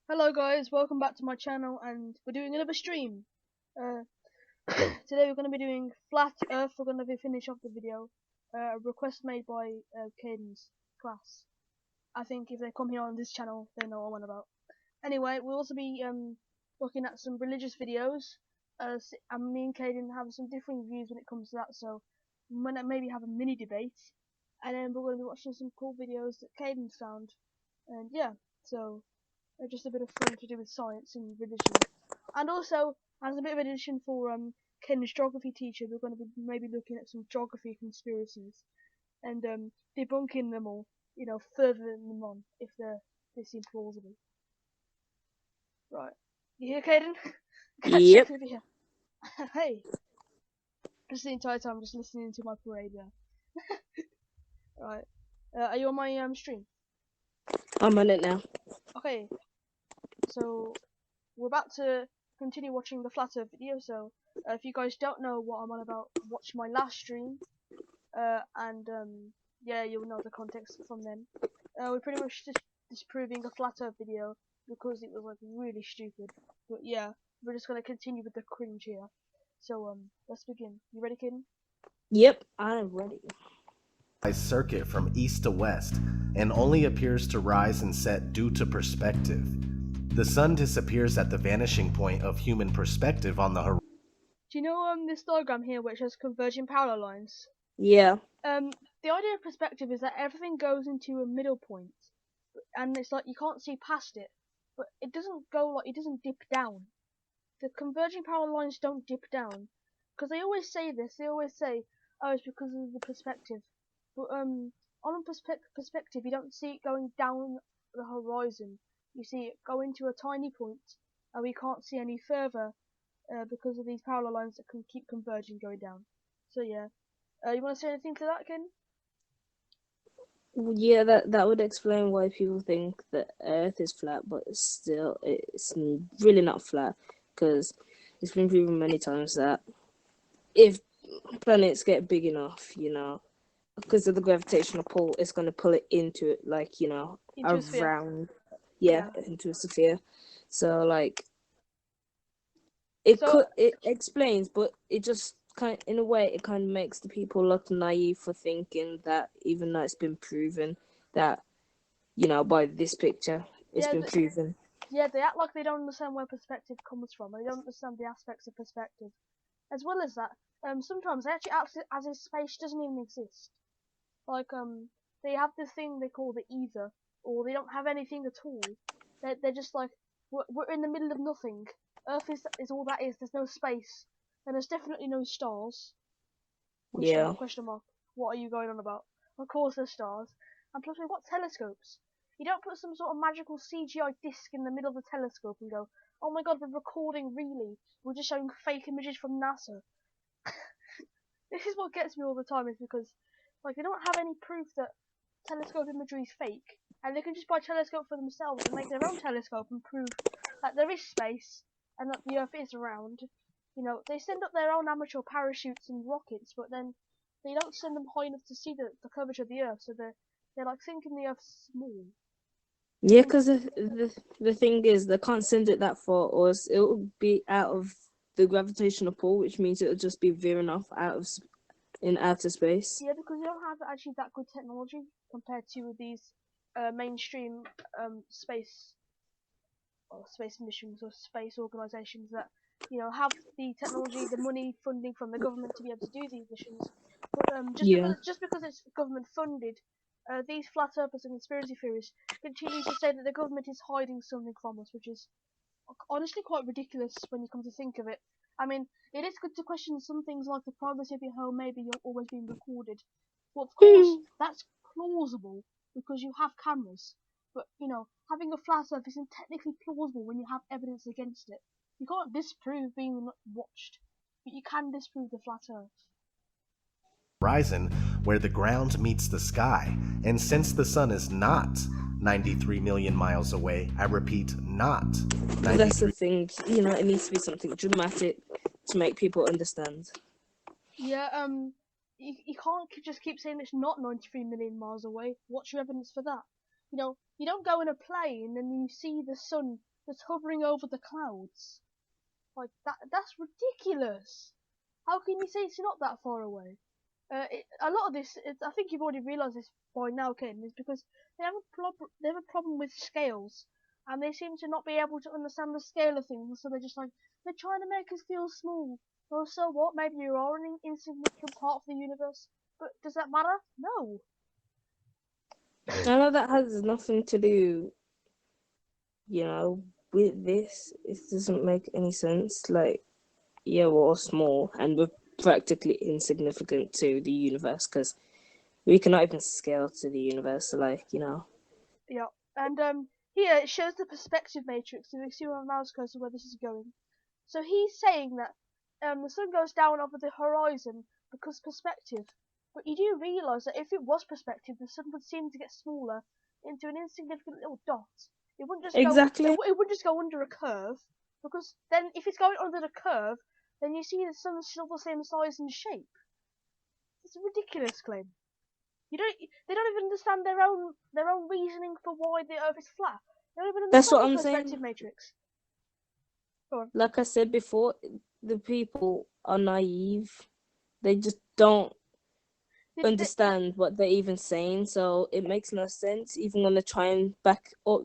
Hello guys, welcome back to my channel and we're doing another stream. Uh, Today we're going to be doing Flat Earth. We're going to be finish off the video. A request made by Caden's class. I think if they come here on this channel they know what I'm on about. Anyway, we'll also be looking at some religious videos. And me and Caden have some differing views when it comes to that, so we might maybe have a mini debate. And then we're going to be watching some cool videos that Caden's found. And yeah, so just a bit of fun to do with science and religion. And also, as a bit of addition for Ken's geography teacher, we're going to be maybe looking at some geography conspiracies and debunking them all, furthering them on if they seem plausible. Right. You here, Caden? Catch Yep. over here. Hey. Just the entire time, just listening to my parade there. Right. Are you on my stream? I'm on it now. Okay. So we're about to continue watching the Flat Earth video, so if you guys don't know what I'm on about, watch my last stream, and yeah, you'll know the context from then. We're pretty much just disproving a Flat Earth video because it was like really stupid, but yeah, we're just gonna continue with the cringe here. So let's begin. You ready, Kid? Yep, I'm ready. Circuit from east to west and only appears to rise and set due to perspective. The sun disappears at the vanishing point of human perspective on the horizon. Do you know this diagram here which has converging parallel lines? Yeah. The idea of perspective is that everything goes into a middle point, and it's like you can't see past it, but it doesn't go like it doesn't dip down. The converging parallel lines don't dip down, because they always say this. They always say, "Oh, it's because of the perspective." But on a perspective, you don't see it going down the horizon. You see it go into a tiny point, and we can't see any further because of these parallel lines that can keep converging going down. So yeah, you want to say anything to that, Ken? Yeah, that would explain why people think that Earth is flat, but it's really not flat, because it's been proven many times that if planets get big enough, because of the gravitational pull, it's going to pull it into it, like, Into a sphere. around, Yeah. into a sphere. So, like, So it explains, but it just in a way it kind of makes the people look naive for thinking that, even though it's been proven that, by this picture it's yeah, been proven. yeah, they act like they don't understand where perspective comes from. They don't understand the aspects of perspective. As well as that, sometimes they actually act as if space doesn't even exist. Like they have this thing they call the ether, or they don't have anything at all. They're just like we're in the middle of nothing. Earth is all that is. There's no space, and there's definitely no stars. Question Yeah. mark? Question mark. What are you going on about? Of course there's stars. And plus we've got telescopes. You don't put some sort of magical CGI disc in the middle of the telescope and go, oh my god, we're recording really. We're just showing fake images from NASA. This is what gets me all the time, is because like they don't have any proof that telescope imagery is fake, and they can just buy a telescope for themselves and make their own telescope and prove that there is space and that the Earth is round. They send up their own amateur parachutes and rockets, but then they don't send them high enough to see the curvature of the Earth, so they're like thinking the Earth's small. Yeah, because the thing is, they can't send it that far, or it'll be out of the gravitational pull, which means it'll just be veering off in outer space. Yeah, because you don't have actually that good technology compared to these mainstream space missions or space organisations that have the technology, the money, funding from the government to be able to do these missions. But Yeah. just because it's government funded, these flat earthers and conspiracy theorists continue to say that the government is hiding something from us, which is honestly quite ridiculous when you come to think of it. I mean, it is good to question some things like the privacy of your home, maybe you're always being recorded. Well, of course, that's plausible because you have cameras. But, having a flat earth isn't technically plausible when you have evidence against it. You can't disprove being watched, but you can disprove the flat earth. Horizon where the ground meets the sky. And since the sun is not 93 million miles away, I repeat, not That's the 93. thing, it needs to be something dramatic to make people understand. Yeah, you can't just keep saying it's not 93 million miles away. What's your evidence for that? you don't go in a plane and you see the sun just hovering over the clouds. Like that's ridiculous. How can you say it's not that far away? A lot of this, I think you've already realised this by now, Ken, is because they have a problem with scales, and they seem to not be able to understand the scale of things. So they're trying to make us feel small. Well, so what? Maybe you are an insignificant part of the universe, but does that matter? No. I know that has nothing to do, with this. It doesn't make any sense. Like, yeah, we're all small and we're practically insignificant to the universe because we cannot even scale to the universe. Yeah, and here it shows the perspective matrix. So you see on the mouse cursor where this is going. So he's saying that the sun goes down over the horizon because perspective. But you do realise that if it was perspective, the sun would seem to get smaller into an insignificant little dot. It wouldn't just Exactly. it wouldn't just go under a curve, because then if it's going under the curve, then you see the sun's still the same size and shape. It's a ridiculous claim. They don't even understand their own reasoning for why the Earth is flat. They don't even That's understand what the I'm perspective saying. matrix. Go on. Like I said before, the people are naive. They just don't understand what they're even saying, so it makes no sense. Even when they try and back up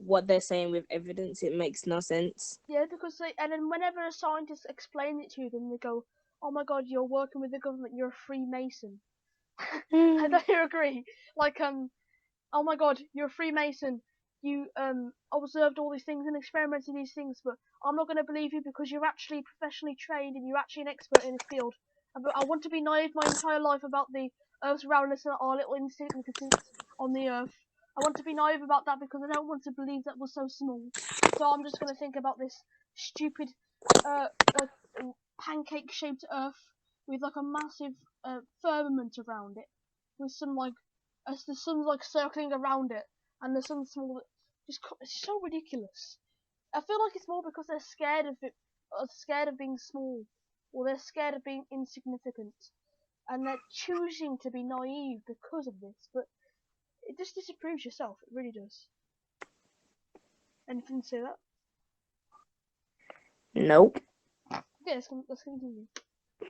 what they're saying with evidence, it makes no sense. Yeah, because and then whenever a scientist explains it to them, they go, "Oh my God, you're working with the government. You're a Freemason." I don't agree. Like, oh my God, you're a Freemason. You observed all these things and experimented these things, but I'm not going to believe you because you're actually professionally trained and you're actually an expert in this field. But I want to be naive my entire life about the Earth's roundness and our little insignificance on the Earth. I want to be naive about that because I don't want to believe that we're so small. So I'm just going to think about this stupid, like pancake-shaped Earth with like a massive firmament around it, with some as the sun's like circling around it, and the sun's small. It's so ridiculous. I feel like it's more because they're scared of it, or scared of being small, or they're scared of being insignificant, and they're choosing to be naive because of this. But it just disapproves yourself. It really does. Anything to say that? Nope. Okay, let's continue.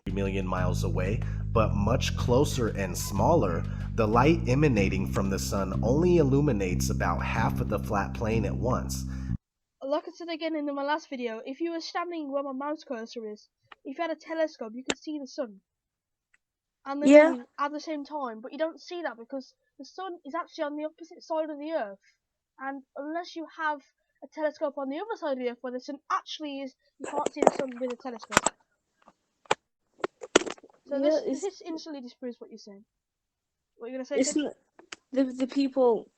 3 million miles away, but much closer and smaller, the light emanating from the sun only illuminates about half of the flat plane at once. Like I said again in my last video, if you were standing where my mouse cursor is, if you had a telescope, you could see the sun and the moon at the same time, but you don't see that because the sun is actually on the opposite side of the Earth, and unless you have a telescope on the other side of the Earth where the sun actually is, you can't see the sun with a telescope. So this instantly disproves what you're saying. What are you gonna say? It's not, the people,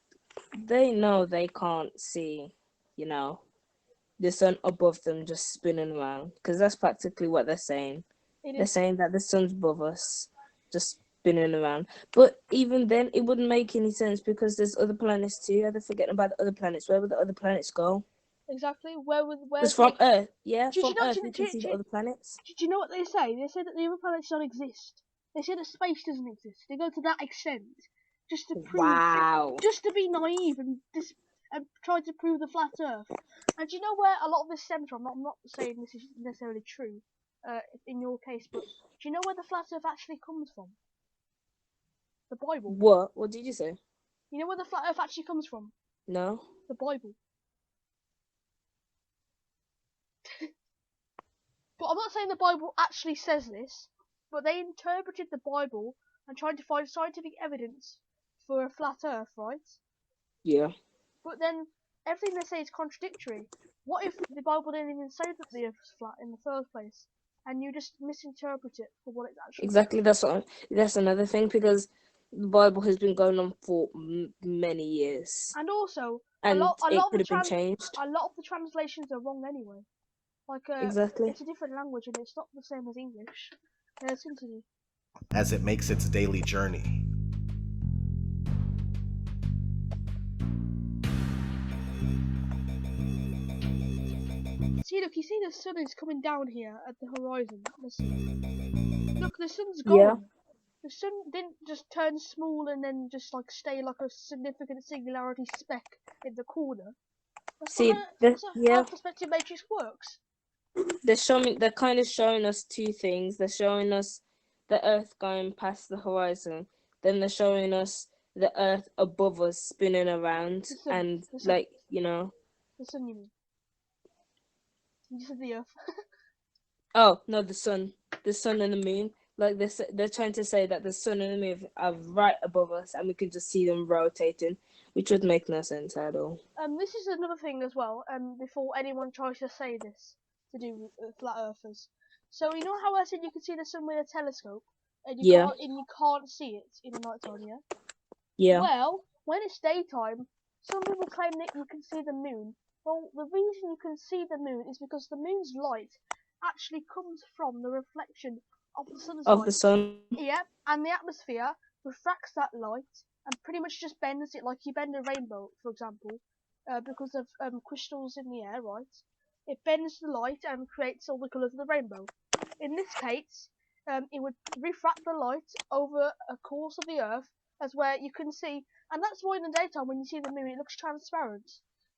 they know they can't see, the sun above them just spinning around, because that's practically what they're saying. They're saying that the sun's above us, just spinning around. But even then, it wouldn't make any sense because there's other planets too. They're forgetting about the other planets. Where would the other planets go? Exactly. Where? Because from Earth, from Earth, we can see the other planets. Do you know what they say? They say that the other planets don't exist. They say that space doesn't exist. They go to that extent just to prove, just to be naive and try to prove the flat Earth. And do you know where a lot of this stems from? I'm not saying this is necessarily true in your case, but do you know where the flat Earth actually comes from? The Bible. What? What did you say? You know where the flat Earth actually comes from? No. The Bible. But I'm not saying the Bible actually says this, but they interpreted the Bible and tried to find scientific evidence for a flat Earth, right? Yeah. But then everything they say is contradictory. What if the Bible didn't even say that the Earth was flat in the first place, and you just misinterpret it for what it's actually? Exactly. That's another thing, because the Bible has been going on for many years. And also, and a lot could have been changed. A lot of the translations are wrong anyway. Like exactly. It's a different language and it's not the same as English. Let's continue. As it makes its daily journey. See, look, you see the sun is coming down here at the horizon. Look, the sun's gone. The sun didn't just turn small and then just like stay like a significant singularity speck in the corner. See, That's not how yeah, perspective matrix works. they're kind of showing us two things. They're showing us the Earth going past the horizon, then they're showing us the Earth above us spinning around, The sun. and The sun. like, you know. The sun, you mean? You said the Earth. Oh no, the sun and the moon. Like they're trying to say that the sun and the moon are right above us, and we can just see them rotating, which would make no sense at all. This is another thing as well. Before anyone tries to say this to do with flat earthers. So you know how I said you can see the sun with a telescope, and Yeah, you can't see it in the night time, yeah? yeah, Well, when it's daytime, some people claim that you can see the moon. Well, the reason you can see the moon is because the moon's light actually comes from the reflection of the sun's of the light. sun. Yeah, and the atmosphere refracts that light and pretty much just bends it like you bend a rainbow, for example, because of crystals in the air, right? It bends the light and creates all the colours of the rainbow. In this case, it would refract the light over a course of the Earth, as where you can see, and that's why in the daytime when you see the moon, it looks transparent.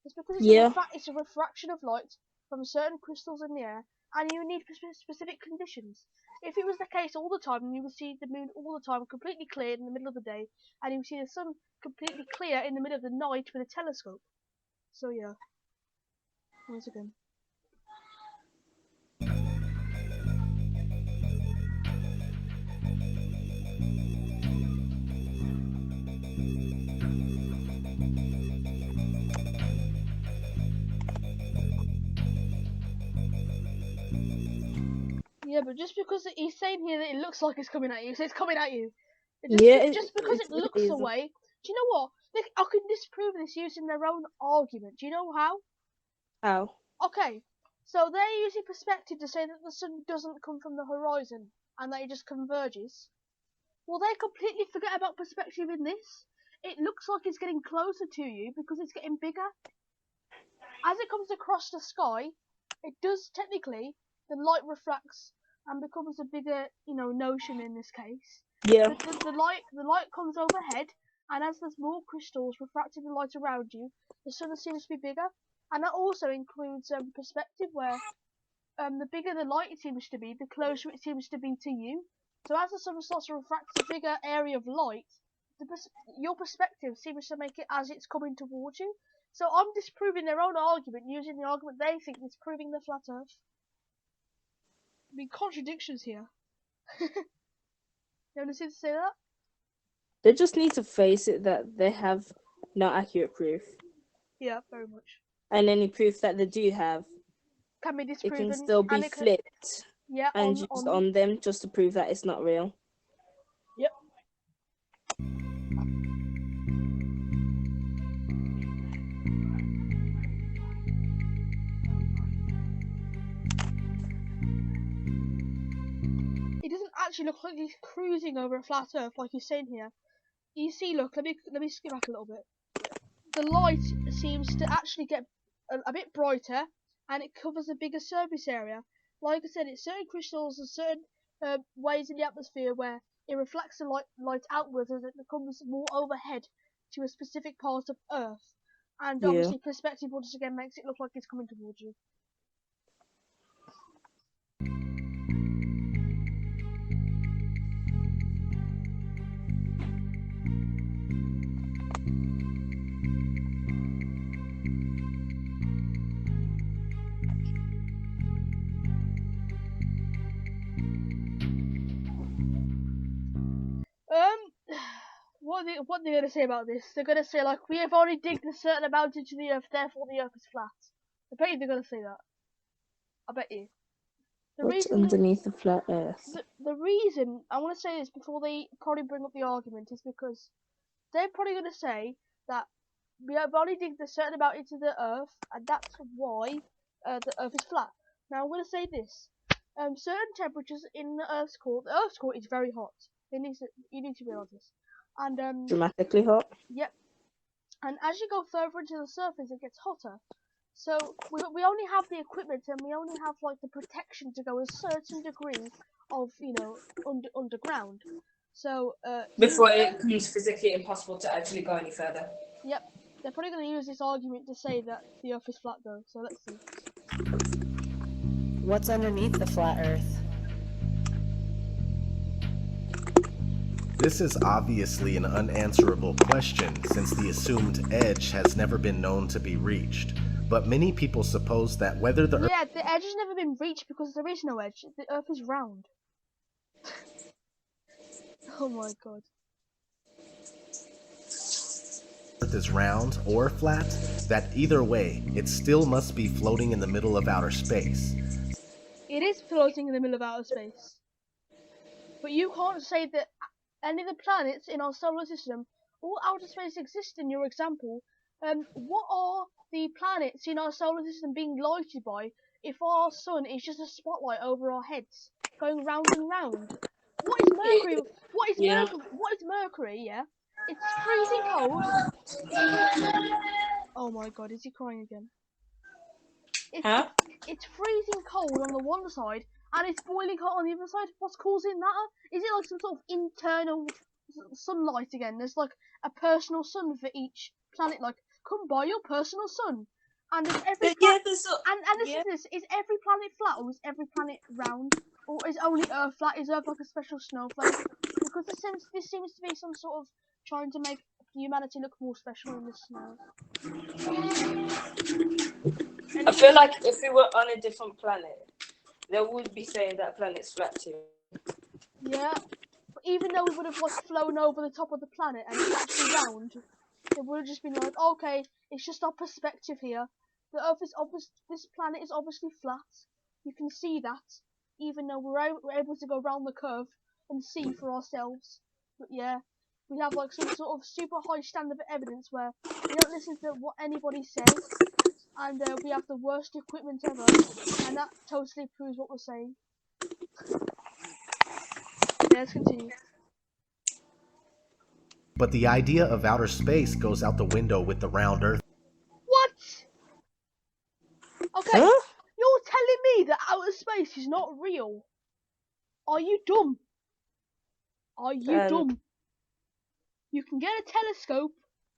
It's because Yeah, it's a refraction of light from certain crystals in the air, and you need specific conditions. If it was the case all the time, you would see the moon all the time completely clear in the middle of the day, and you would see the sun completely clear in the middle of the night with a telescope. So yeah, once again. Yeah, but just because he's saying here that it looks like it's coming at you, so it's coming at you. yeah. Just because it looks Is. away. Do you know what? I can disprove this using their own argument. Do you know how? How? Okay, so they're using perspective to say that the sun doesn't come from the horizon and that it just converges. Well, they completely forget about perspective in this. It looks like it's getting closer to you because it's getting bigger. As it comes across the sky, it does technically, the light refracts and becomes a bigger, notion in this case. Yeah, The light comes overhead, and as there's more crystals refracting the light around you, the sun seems to be bigger. And that also includes perspective, where the bigger the light it seems to be, the closer it seems to be to you. So as the sun starts to refract a bigger area of light, your perspective seems to make it as it's coming towards you. So I'm disproving their own argument using the argument they think is proving the flat Earth. I mean, contradictions here. You want to see to say that? they just need to face it that they have no accurate proof, Yeah, very much. and any proof that they do have, Can be it disproven, can still be and it can, flipped yeah, and used on them just to prove that it's not real. Yep. It doesn't actually look like he's cruising over a flat Earth like he's saying here. You see, look, let me skip back a little bit. The light seems to actually get a bit brighter, and it covers a bigger surface area. Like I said, it's certain crystals and certain ways in the atmosphere where it reflects the light outwards as it becomes more overhead to a specific part of Earth. And Yeah. obviously, perspective once again makes it look like it's coming towards you. What are they gonna say about this? They're gonna say like, we have only digged a certain amount into the Earth, therefore the Earth is flat. I bet you they're gonna say that. I bet you. What's underneath the flat Earth? The reason I want to say this before they probably bring up the argument is because they're probably going to say that we have only digged a certain amount into the Earth, and that's why the Earth is flat. Now I'm going to say this: certain temperatures in the Earth's core is very hot. You need to realize this, and Dramatically hot. yep. And as you go further into the surface, it gets hotter. So we only have the equipment and we only have like the protection to go a certain degree of underground. So, Before it becomes physically impossible to actually go any further. yep, they're probably going to use this argument to say that the Earth is flat, though. So let's see. What's underneath the flat Earth? This is obviously an unanswerable question since the assumed edge has never been known to be reached. But many people suppose that whether the Yeah, the edge has never been reached because there is no edge. The Earth is round. Oh my god. Earth is round or flat, that either way, it still must be floating in the middle of outer space. It is floating in the middle of outer space. But you can't say that any of the planets in our solar system or outer space exist in your example. What are the planets in our solar system being lighted by if our sun is just a spotlight over our heads, going round and round? What is Mercury? What is Yeah. Mercury? What is Mercury? Yeah, it's freezing cold. It's freezing. Oh my god, is he crying again? Huh? It's freezing cold on the one side and it's boiling hot on the other side. What's causing that? Is it like some sort of internal sunlight again? There's like a personal sun for each planet. Like, come by your personal sun. And is every Yeah, planet there's and yeah. is every planet flat or is every planet round? Or is only Earth flat? Is Earth like a special snowflake? Because this seems to be some sort of trying to make humanity look more special in this scenario. I feel like if we were on a different planet, they would be saying that planet's flat too. Yeah, but even though we would have like flown over the top of the planet and it's actually round, it would have just been like, okay, it's just our perspective here. The Earth is this planet is obviously flat. You can see that, even though we're able to go round the curve and see for ourselves. But yeah, we have like some sort of super high standard of evidence where we don't listen to what anybody says, and we have the worst equipment ever, and that totally proves what we're saying. Yeah, let's continue. But the idea of outer space goes out the window with the round Earth. What? Okay, Huh? you're telling me that outer space is not real? Are you dumb? Are you dumb? You can get a telescope.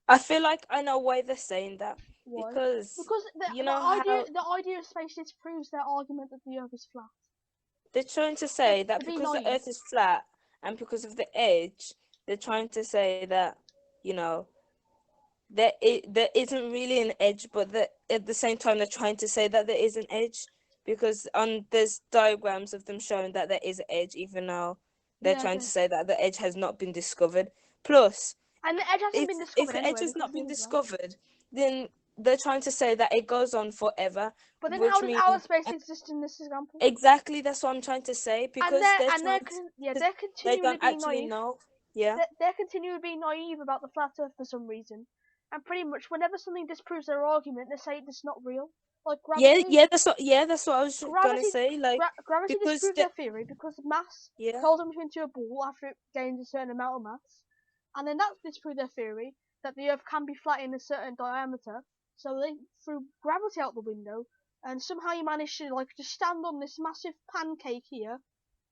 I feel like I know why they're saying that. Why? Because Because you know how the idea of space disproves their argument that the Earth is flat. they're trying to say that They're being because the naive. Earth is flat and because of the edge, they're trying to say that, you know, there isn't really an edge, but that at the same time they're trying to say that there is an edge because there's diagrams of them showing that there is an edge, even though they're Yeah, trying to say that the edge has not been discovered. Plus, and the edge hasn't been if discovered the edge anyway has because not the been Earth is round. discovered, then they're trying to say that it goes on forever, But then how which does means outer space exist in this example? exactly that's what I'm trying to say And because they're trying they're they continually don't being actually naive. know. Yeah. They're continually being naive about the flat Earth for some reason. And pretty much whenever something disproves their argument, they say it's not real. Like gravity. That's what I was gonna Gravity, say. Like gravity because disproves the their theory because mass yeah hurls them into a ball after it gains a certain amount of mass, and then that disproved their theory that the Earth can be flat in a certain diameter. So they threw gravity out the window, and somehow you managed to like just stand on this massive pancake here,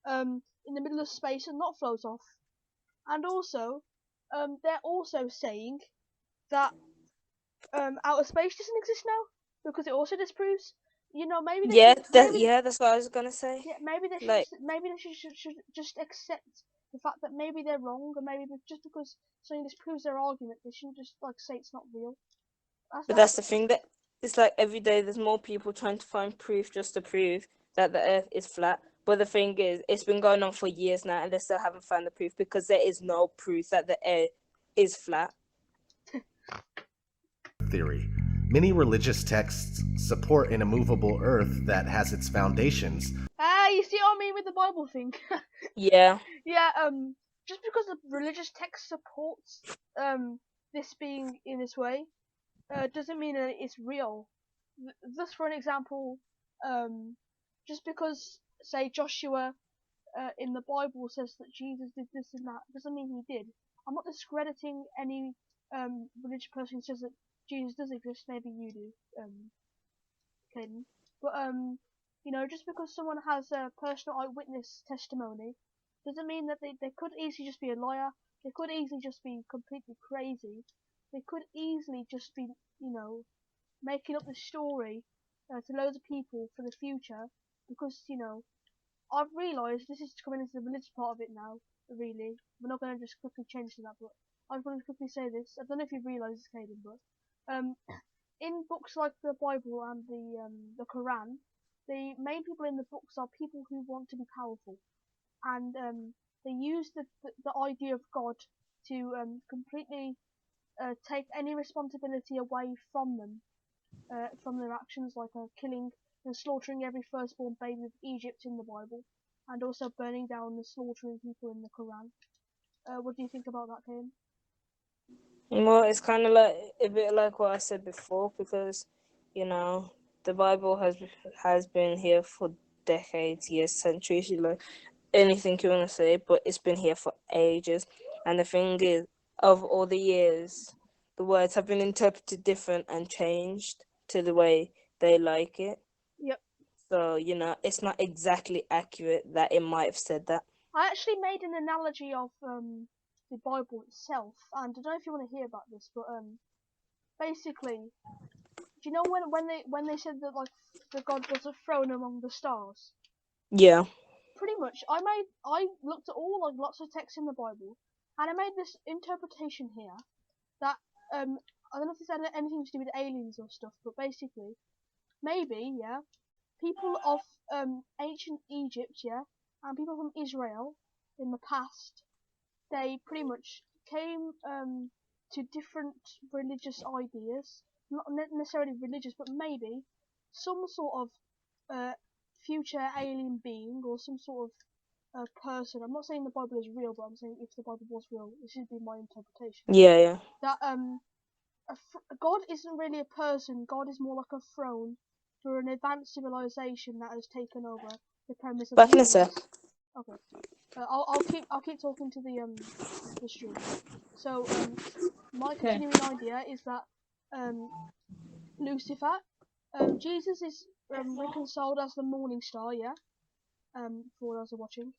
in the middle of space and not float off. And also, they're also saying that outer space doesn't exist now because it also disproves. You know, maybe they should, that's what I was gonna say. yeah, maybe they Like, should just accept the fact that maybe they're wrong, and maybe just because something disproves their argument, they shouldn't just like say it's not real. but that's the thing that it's like every day there's more people trying to find proof just to prove that the Earth is flat. But the thing is, it's been going on for years now, and they still haven't found the proof because there is no proof that the Earth is flat. Theory. Many religious texts support an immovable Earth that has its foundations. You see what I mean with the Bible thing? Yeah. Yeah. Just because the religious text supports this being in this way, doesn't mean that it's real. Thus, for an example, just because say Joshua in the Bible says that Jesus did this and that, doesn't mean he did. I'm not discrediting any religious person who says that Jesus does exist. Maybe you do, Caden. But you know, just because someone has a personal eyewitness testimony doesn't mean that they could easily just be a liar. They could easily just be completely crazy. They could easily just be, making up the story to loads of people for the future. Because, I've realised, this is coming into the religious part of it now, really. We're not going to just quickly change to that, but I'm going to quickly say this. I don't know if you've realised this, Caden, but in books like the Bible and the Quran, the main people in the books are people who want to be powerful, and they use the idea of God to completely take any responsibility away from them, from their actions, like killing and slaughtering every firstborn baby of Egypt in the Bible, and also burning down and slaughtering people in the Quran. What do you think about that, Kane? Well, it's kind of like a bit like what I said before, because the Bible has been here for decades, years, centuries. Anything you want to say, but it's been here for ages. And the thing is, of all the years, the words have been interpreted different and changed to the way they like it. Yep. So, it's not exactly accurate that it might have said that. I actually made an analogy of the Bible itself, and I don't know if you want to hear about this, but basically, do you know when they said that like the God was a throne among the stars? Yeah. Pretty much, I looked at all like lots of texts in the Bible, and I made this interpretation here that I don't know if this had anything to do with aliens or stuff, but basically, maybe people of ancient Egypt, and people from Israel in the past, they pretty much came to different religious ideas, not necessarily religious, but maybe some sort of future alien being or some sort of person. I'm not saying the Bible is real, but I'm saying if the Bible was real, this would be my interpretation. Yeah. That God isn't really a person. God is more like a throne for an advanced civilization that has taken over the premise of Back the in a universe. sec. Okay. I'll keep talking to the stream. So my continuing idea is that Lucifer, Jesus is reconciled as the morning star, for those who are watching,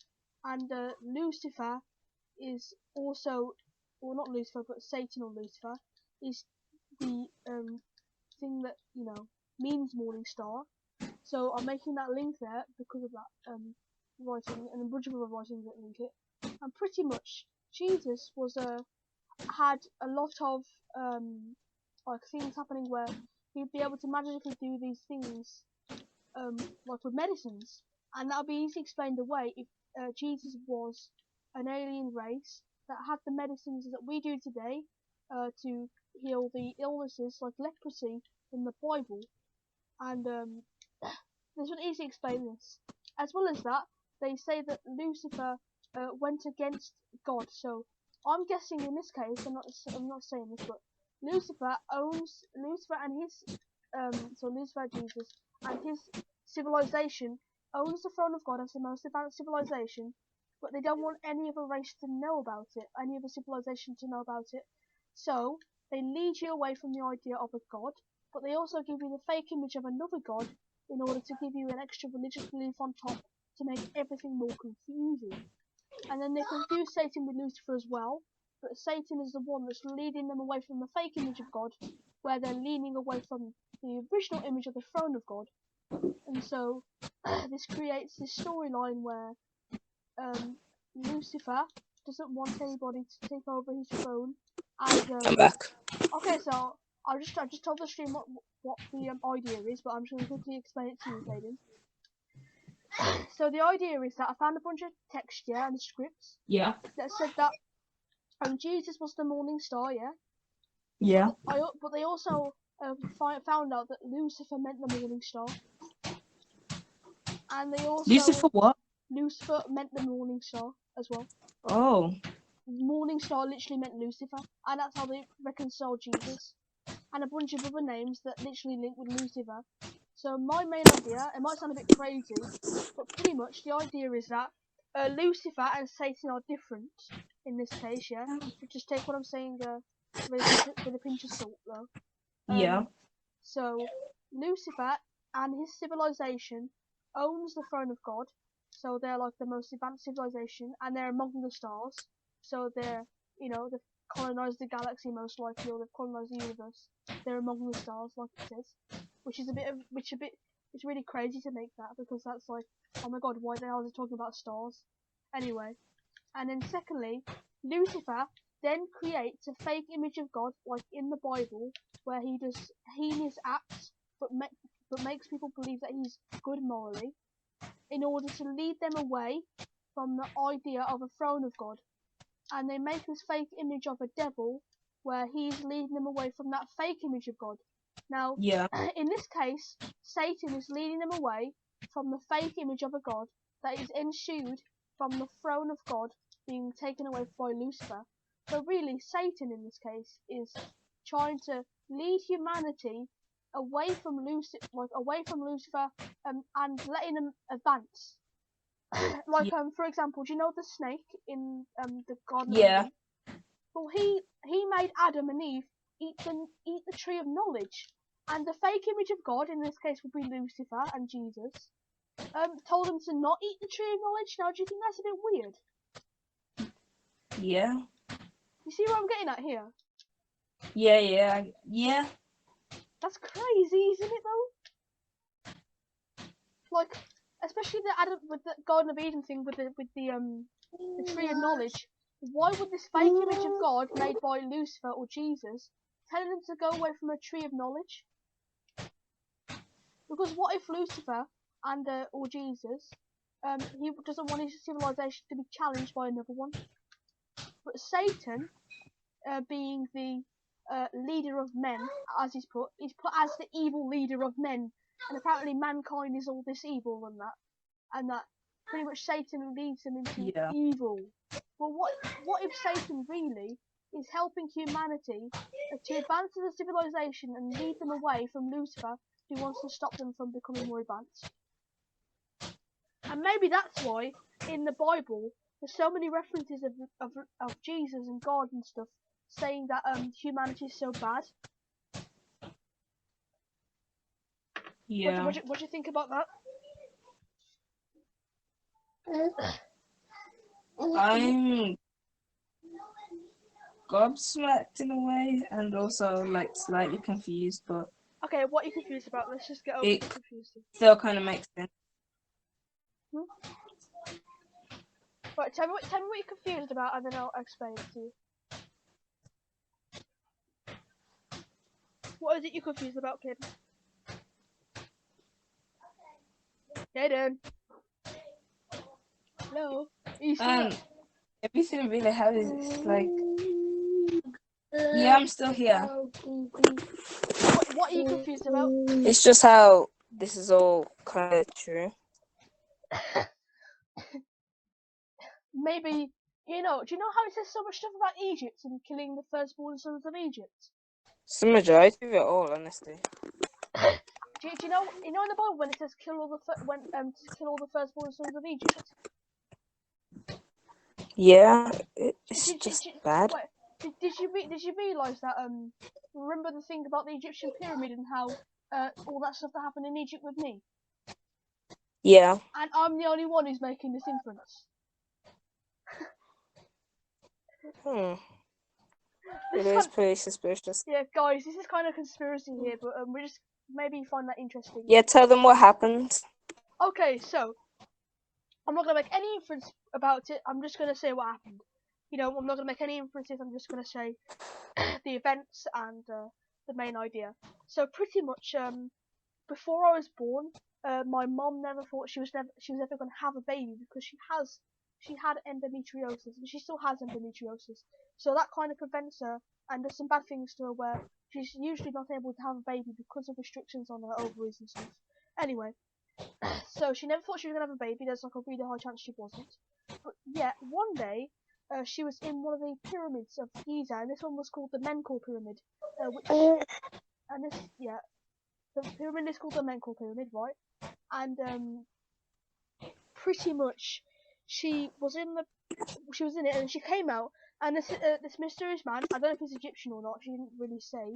and Lucifer is also, well, not Lucifer, but Satan or Lucifer is the thing that means morning star. So I'm making that link there because of that writing, and a bunch of other writings that link it. And pretty much Jesus was had a lot of like things happening where he'd be able to magically do these things like with medicines, and that would be easily explained away if Jesus was an alien race that had the medicines that we do today to heal the illnesses like leprosy in the Bible, and this would easily explain this. As well as that, they say that Lucifer went against God. So I'm guessing in this case, I'm not saying this, but Lucifer and his so Lucifer Jesus and his civilization owns the throne of God as the most advanced civilization, but they don't want any other race to know about it, any other civilization to know about it. So they lead you away from the idea of a god, but they also give you the fake image of another god in order to give you an extra religious belief on top to make everything more confusing. And then they confuse Satan with Lucifer as well, but Satan is the one that's leading them away from the fake image of God, where they're leaning away from the original image of the throne of God. And so this creates this storyline where Lucifer doesn't want anybody to take over his throne. And I'm back. okay, so I just told the stream what the idea is, but I'm just going to quickly explain it to you, Caden. So the idea is that I found a bunch of text and scripts that said that Jesus was the morning star, but they also found out that Lucifer meant the morning star, and they also Lucifer what? Lucifer meant the morning star as well. Oh. Morning star literally meant Lucifer, and that's how they reconciled Jesus, and a bunch of other names that literally link with Lucifer. So my main idea, it might sound a bit crazy, but pretty much the idea is that Lucifer and Satan are different in this case, But just take what I'm saying with a pinch of salt, though. So Lucifer and his civilization owns the throne of God, So they're like the most advanced civilization, and they're among the stars. So they're, they've colonized the galaxy most likely, or they've colonized the universe. They're among the stars, like it says, it's really crazy to make that, because that's like, oh my god, why the hell is it talking about stars? Anyway, and then secondly, Lucifer then creates a fake image of God, like in the Bible, where he does heinous acts, but makes people believe that he's good morally, in order to lead them away from the idea of a throne of God. And they make this fake image of a devil, where he's leading them away from that fake image of God. Now, Yeah. in this case, Satan is leading them away from the fake image of a God that is ensued from the throne of God being taken away by Lucifer. So really, Satan in this case is trying to lead humanity away from Lucifer, and letting them advance. Like for example, do you know the snake in the Garden of Yeah. Eden? Well, he made Adam and Eve eat the tree of knowledge, and the fake image of God in this case would be Lucifer and Jesus. Told them to not eat the tree of knowledge. Now, do you think that's a bit weird? Yeah. You see what I'm getting at here? Yeah. That's crazy, isn't it though? Like, especially with the Garden of Eden thing with the tree of knowledge. Why would this fake image of God made by Lucifer or Jesus tell them to go away from a tree of knowledge? Because what if Lucifer and or Jesus, he doesn't want his civilization to be challenged by another one? But Satan, being the leader of men, as he's put as the evil leader of men, and apparently mankind is all this evil and that pretty much Satan leads them into evil. Well, what if Satan really is helping humanity to advance as a civilization and lead them away from Lucifer, who wants to stop them from becoming more advanced? And maybe that's why in the Bible there's so many references of Jesus and God and stuff saying that humanity is so bad. Yeah. What do you think about that? I'm gobsmacked in a way, and also like slightly confused, but Okay, what are you confused about? Let's just get over the confusion. still kind of makes sense. Right, tell me what you're confused about, and then I'll explain it to you. What is it you're confused about, kid? Jaden. Hello. Are you still there? Everything really has like. Yeah, I'm still here. What are you confused about? It's just how this is all kind of true. Maybe, do you know how it says so much stuff about Egypt and killing the firstborn sons of Egypt? It's the majority of it all, honestly. Do you know in the Bible when it says kill all the firstborn sons of Egypt? Yeah, it's just bad. Wait, did you realise that remember the thing about the Egyptian pyramid and how all that stuff that happened in Egypt with me? Yeah. And I'm the only one who's making this inference. It is pretty suspicious. Yeah, guys, this is kind of conspiracy here, but we just maybe find that interesting. Yeah, tell them what happened. Okay, so I'm not gonna make any inference about it. I'm just gonna say what happened. I'm not gonna make any inferences. I'm just gonna say the events and the main idea. So pretty much, before I was born, my mom never thought she was ever gonna have a baby because she had endometriosis and she still has endometriosis. So that kind of prevents her, and does some bad things to her where she's usually not able to have a baby because of restrictions on her ovaries and stuff. Anyway, so she never thought she was gonna have a baby. There's like a really high chance she wasn't. But yeah, one day she was in one of the pyramids of Giza, and this one was called the Menkaure Pyramid, the pyramid is called the Menkaure Pyramid, right? And pretty much she was in it, and she came out, and this mysterious man, I don't know if he's Egyptian or not, she didn't really say,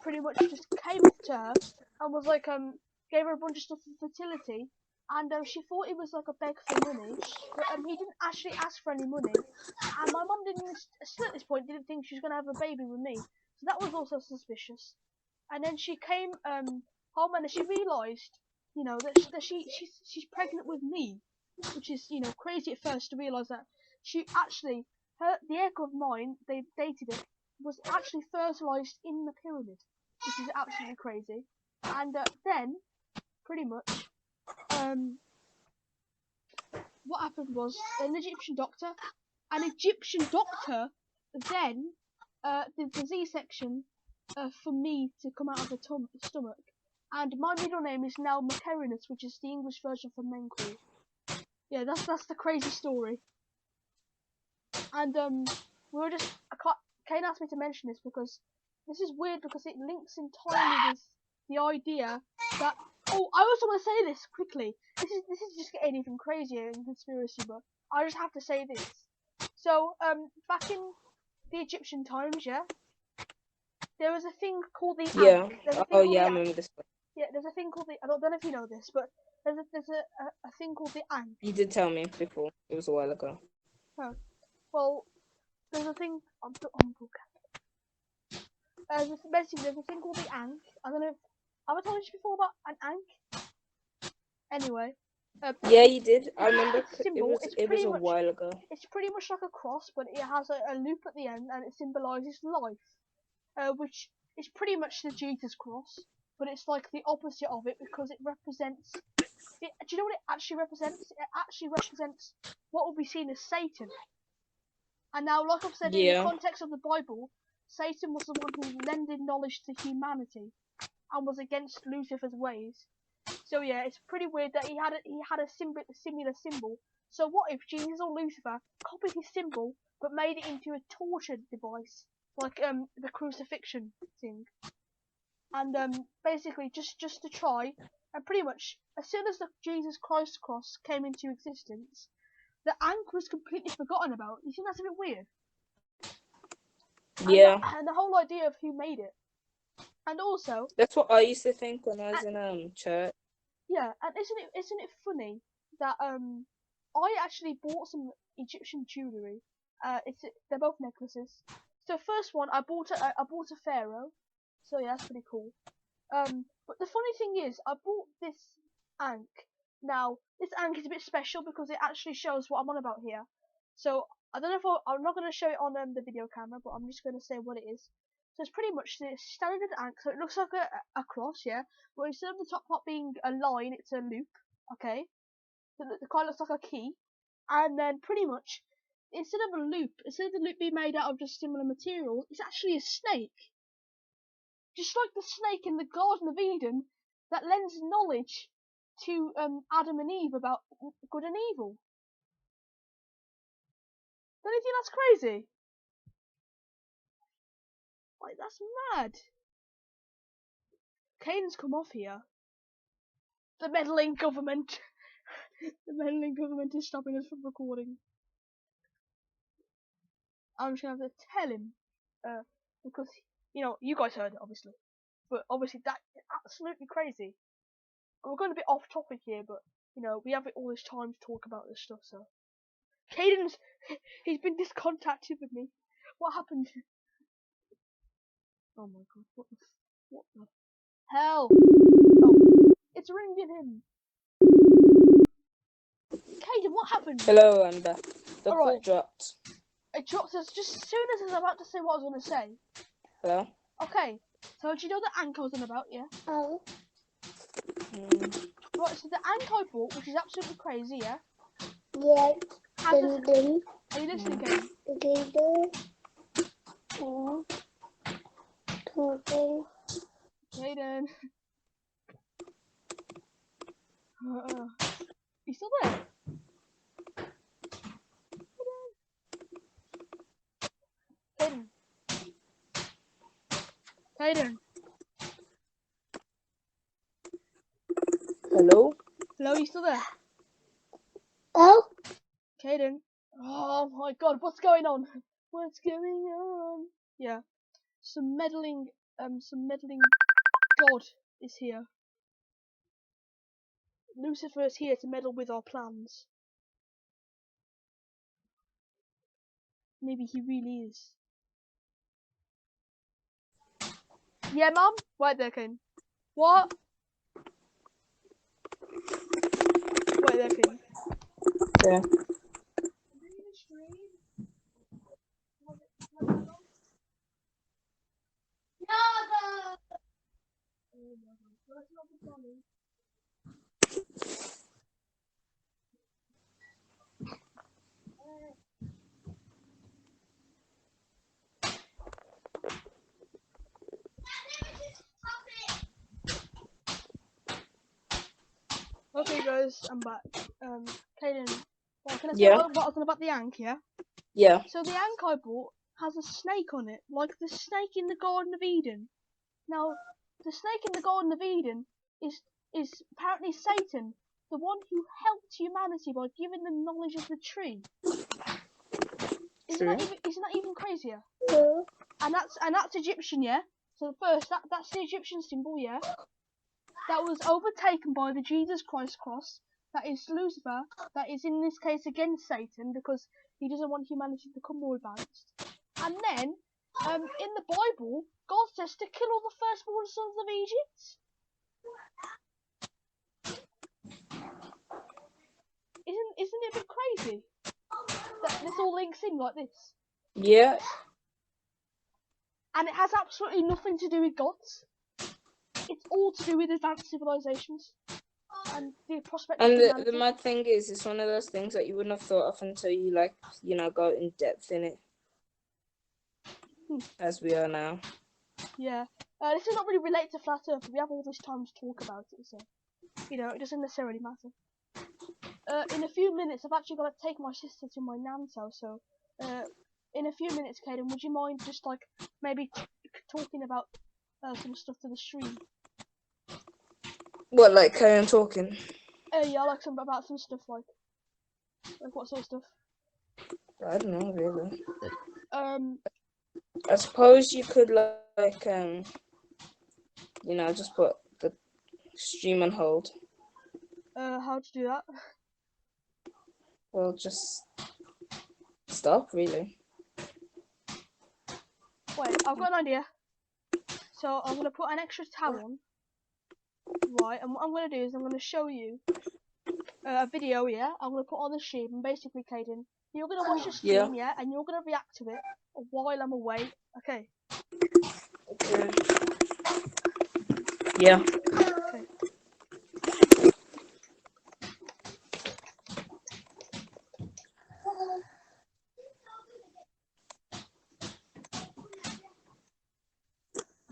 pretty much just came up to her and was like, gave her a bunch of stuff for fertility, and she thought it was like a beg for money, but he didn't actually ask for any money, and my mum didn't still at this point didn't think she was gonna have a baby with me, so that was also suspicious. And then she came home and she realised, you know, that she's pregnant with me, which is, you know, crazy at first to realise that she actually the egg of mine, they dated it, was actually fertilised in the pyramid, which is absolutely crazy. And then pretty much what happened was an Egyptian doctor then did the Z-section for me to come out of the stomach, and my middle name is now Macerinus, which is the English version for Menkel. Yeah, that's the crazy story. And we were just Kane asked me to mention this because this is weird because it links entirely with the idea that. Oh, I also want to say this quickly. This is just getting even crazier in conspiracy, but I just have to say this. So back in the Egyptian times, yeah, there was a thing called the Ankh. Oh yeah, I remember this one. Yeah, there's a thing called the. I don't know if you know this, but there's a thing called the Ankh. You did tell me before. It was a while ago. Oh, well, there's a thing. Basically, there's a thing called the Ankh. I don't know if have I told you before about an Ankh. Anyway. Yeah, you did. I remember. Symbol, it was a while ago. It's pretty much like a cross, but it has a loop at the end, and it symbolises life, which is pretty much the Jesus cross, but it's like the opposite of it because it represents. Do you know what it actually represents? It actually represents what will be seen as Satan. And now, like I've said, in the context of the Bible, Satan was the one who lended knowledge to humanity and was against Lucifer's ways. So yeah, it's pretty weird that he had a similar symbol. So what if Jesus or Lucifer copied his symbol but made it into a torture device, like the crucifixion thing, and basically just to try, and pretty much as soon as the Jesus Christ cross came into existence, the Ankh was completely forgotten about. You think that's a bit weird? Yeah. And the whole idea of who made it, and also that's what I used to think when I was in church. Yeah, and isn't it funny that I actually bought some Egyptian jewellery. They're both necklaces. So first one I bought a pharaoh. So yeah, that's pretty cool. But the funny thing is I bought this Ankh. Now this Ankh is a bit special because it actually shows what I'm on about here. So I don't know if I'm not going to show it on the video camera, but I'm just going to say what it is. So it's pretty much the standard Ankh. So it looks like a cross, yeah. But instead of the top part being a line, it's a loop. Okay. So the kind looks like a key. And then pretty much instead of the loop being made out of just similar materials, it's actually a snake. Just like the snake in the Garden of Eden that lends knowledge to Adam and Eve about good and evil. Don't you think that's crazy? Like, that's mad. Caden's come off here. The meddling government. The meddling government is stopping us from recording. I'm just gonna have to tell him, because, you know, you guys heard it, obviously. But obviously that is absolutely crazy. And we're going a bit off topic here, but, you know, we have all this time to talk about this stuff, so. He's been discontacted with me. What happened? Oh my god, what the hell? Oh, it's ringing him. Caden, what happened? Hello, I'm back. The call dropped. It dropped us just as soon as I was about to say what I was going to say. Hello? Okay, so do you know the Ankh I was on about, yeah? Oh. Right, so the Ankh I bought, which is absolutely crazy, yeah? Yeah. Are you listening, Caden? Caden. You still there? Caden. Caden. Hello? Hello, you still there? Oh. Caden. Oh my god, what's going on? What's going on? Yeah. Some meddling god is here. Lucifer's here to meddle with our plans. Maybe he really is. Yeah, Mum? Wait there, Ken. What? Wait there, Ken. Yeah. Okay, guys, I'm back. Kaden, can I say Yeah. what I was on about the Ankh, yeah? Yeah. So the Ankh I bought has a snake on it, like the snake in the Garden of Eden. Now, the snake in the Garden of Eden is apparently Satan, the one who helped humanity by giving them knowledge of the tree. Isn't that even crazier? And that's Egyptian, yeah. So first, that's the Egyptian symbol, yeah. That was overtaken by the Jesus Christ cross. That is Lucifer. That is in this case against Satan because he doesn't want humanity to become more advanced. And then, in the Bible, God says to kill all the firstborn sons of Egypt. Isn't it a bit crazy that this all links in like this? Yeah. And it has absolutely nothing to do with gods. It's all to do with advanced civilizations and the prospect of And humanity. the mad thing is, it's one of those things that you wouldn't have thought of until you go in depth in it, as we are now. Yeah. This is not really related to Flat Earth, but we have all this time to talk about it, so, it doesn't necessarily matter. In a few minutes, I've actually got to take my sister to my nan's house, so, in a few minutes, Kaden, would you mind just, maybe talking about some stuff to the stream? What, like carry on talking? Yeah, about some stuff, like what sort of stuff? I don't know, really. I suppose you could, just put the stream on hold. How to do that? Well, just stop, really. Wait, I've got an idea. So I'm gonna put an extra tab on. Right, and what I'm gonna do is I'm gonna show you a video, yeah? I'm gonna put on the stream, and basically, Kaden, you're gonna watch the stream, yeah? And you're gonna react to it while I'm away, okay? Okay. Yeah. Okay.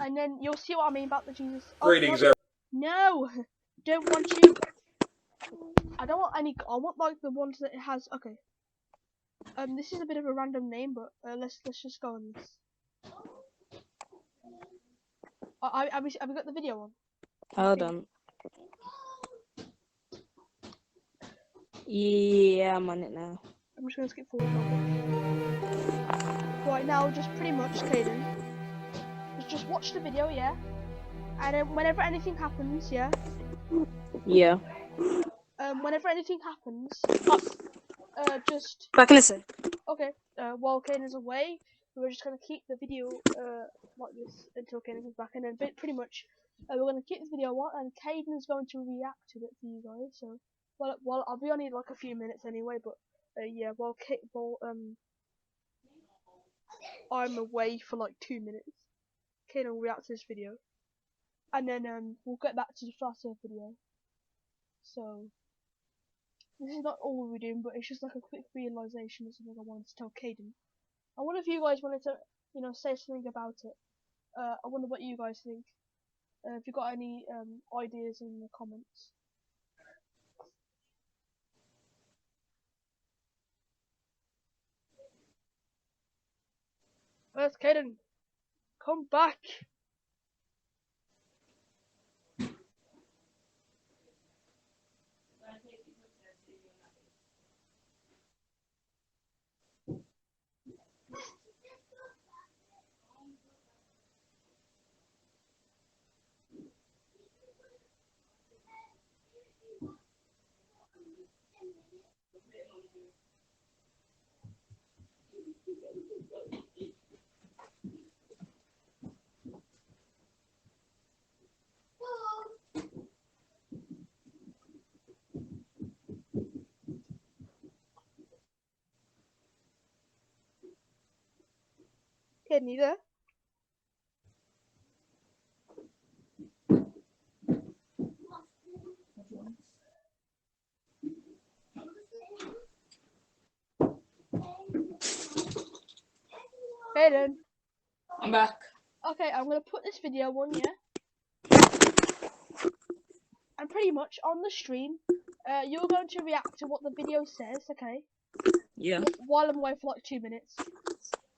And then you'll see what I mean about the Jesus. Greetings, no, don't want you. I don't want any. I want the ones that it has. Okay. This is a bit of a random name, but let's just go on this. Have we got the video on? Hold on. Yeah, I'm on it now. I'm just gonna skip forward real quick. Right now, just pretty much, Kaden. Just watch the video, yeah. And then whenever anything happens, yeah. Yeah. Whenever anything happens, just. Back in a sec. Okay. While Kaden is away, we're just gonna keep the video like this until Kaden comes back, and then pretty much we're gonna keep this video on, and Kaden is going to react to it for you guys. So, well, I'll be on it like a few minutes anyway, but yeah, while I'm away for like 2 minutes, Kaden will react to this video, and then we'll get back to the Flat Earth video. So. This is not all we're doing, but it's just like a quick realization of something I wanted to tell Kaden. I wonder if you guys wanted to, say something about it. I wonder what you guys think. If you got any ideas in the comments. Where's Kaden? Come back! Kaden, you there? Kaden. I'm back. Okay, I'm gonna put this video on, yeah? And pretty much on the stream, you're going to react to what the video says, okay? Yeah. While I'm away for like 2 minutes.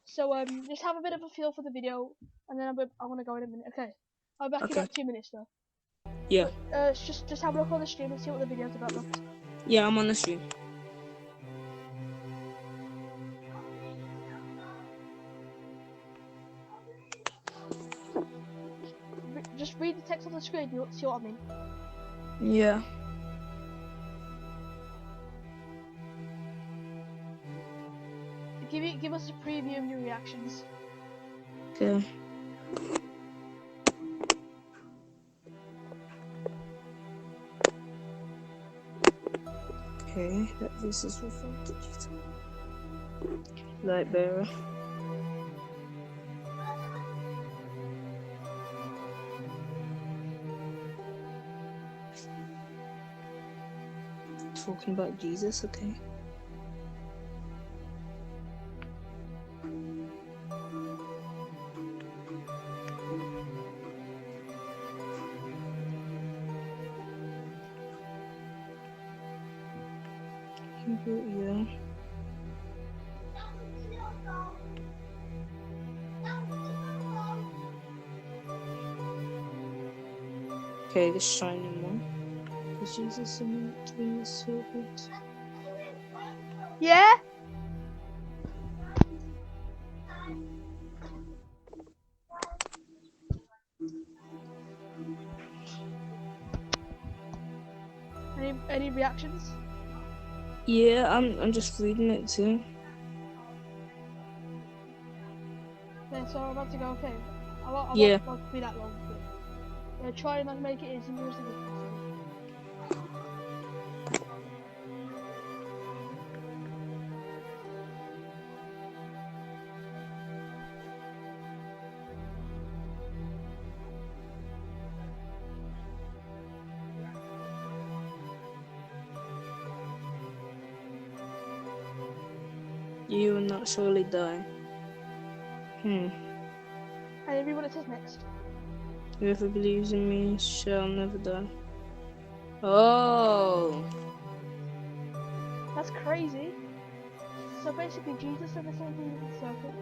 So just have a bit of a feel for the video, and then I'm gonna go in a minute. Okay, I'll be back in Okay. like 2 minutes though. Yeah. Just have a look on the stream and see what the video's about. Look. Yeah, I'm on the stream. Just read the text on the screen. You'll see what I mean. Yeah. Give us a preview of your reactions. Okay. Okay, this is referring to Jesus. Light bearer. Talking about Jesus, okay. Yeah. Okay, the shining one. Is Jesus in the serpent? Yeah. Any reactions? Yeah, I'm just reading it too. Yeah, so I'm about to go. Okay, I Yeah. won't be that long. But try not to make it as interesting as possible. You will not surely die. And read what it says next. Whoever believes in me shall never die. Oh. That's crazy. So basically, Jesus said the same thing as the serpent.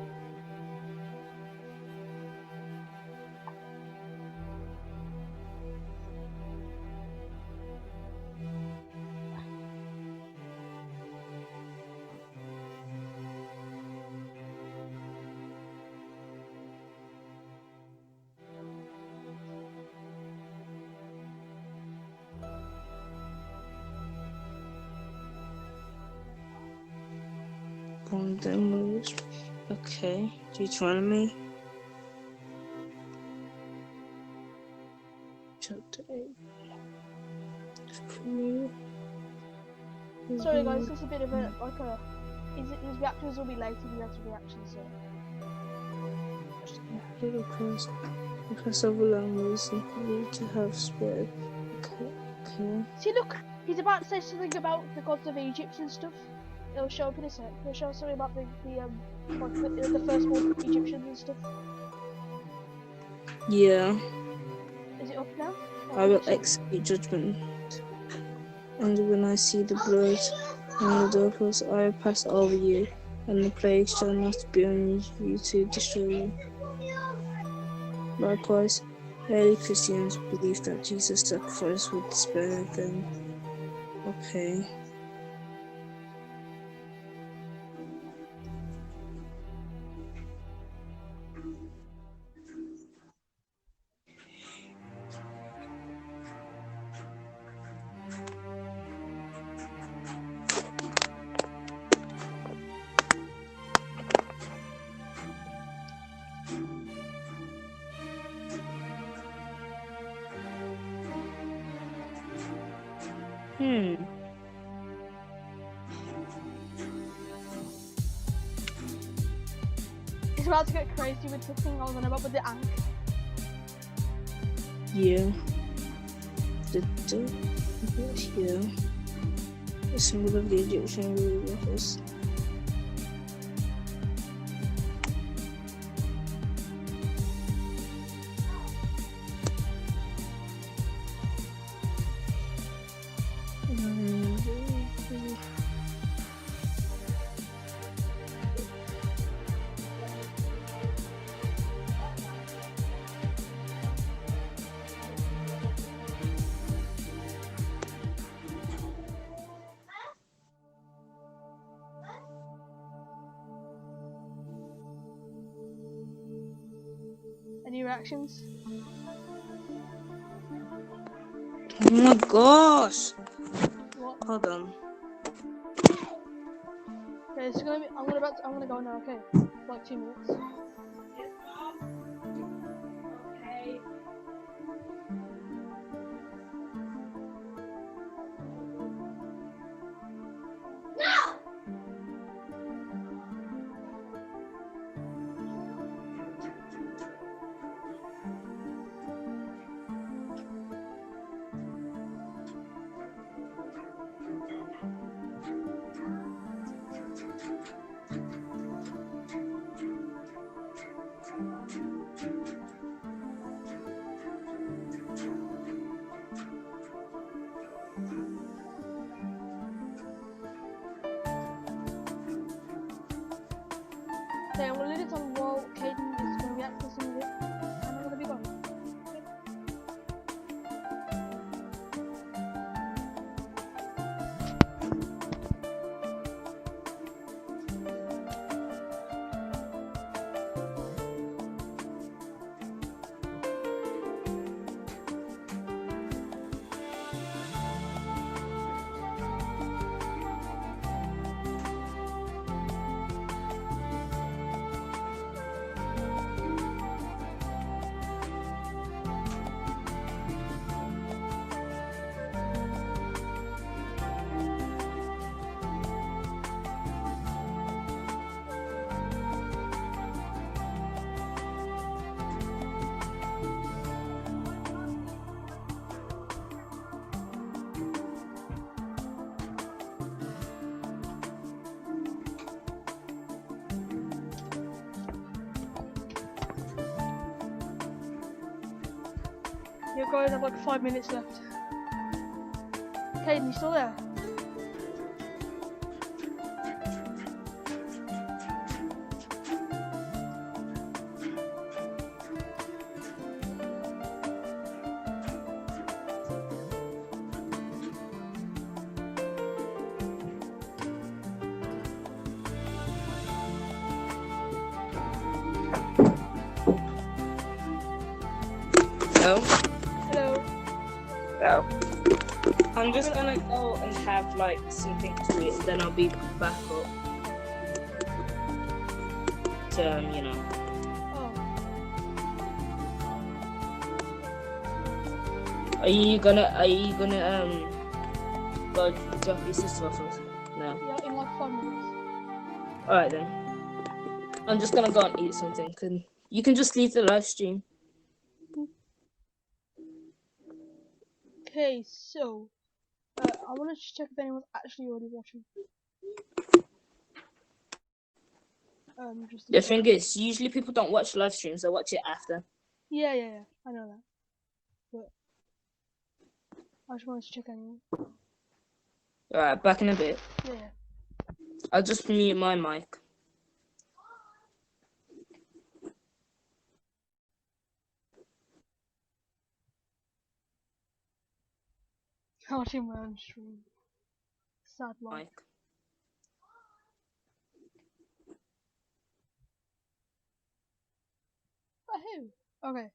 Condemners. Okay. Deuteronomy. Chapter 8. Sorry guys, this is a bit of a his reactions will be later. The actual reactions. So. Because of language need to have spread. Okay. See, look, he's about to say something about the gods of Egypt and stuff. It'll show up in a sec. He'll show something about the firstborn Egyptians and stuff. Yeah. Is it up now? I will execute judgment. And when I see the blood on the doorpost, I will pass over you, and the plague shall not be on you to destroy you. Likewise, early Christians believed that Jesus' sacrifice would spare them. Okay. about to get crazy with the thing I was on about with the ankh. Yeah. Here. A symbol of the Egyptian rulers. Any reactions? Oh my gosh! What? Hold on. Okay, it's gonna be. I'm gonna go now. Okay, like 2 minutes. Okay. Okay, I'm gonna leave it on while Caden is gonna react to some of it, and I'm gonna be gone. You guys have like 5 minutes left. Caden, you still there? Hello? Hello. Hello. I'm just gonna go and have like something to eat, and then I'll be back up to, you know. Oh, Are you gonna go drop your sister off? No. yeah, in like 5 minutes. Alright then. I'm just gonna go and eat something. You can just leave the live stream. Okay, so I want to check if anyone's actually already watching. Just The thing is, usually people don't watch live streams, they watch it after. yeah, I know that, but I just wanted to check anyway. Alright, back in a bit. Yeah. I'll just mute my mic. Watching my own stream. Sad life. Mic. But who? Okay.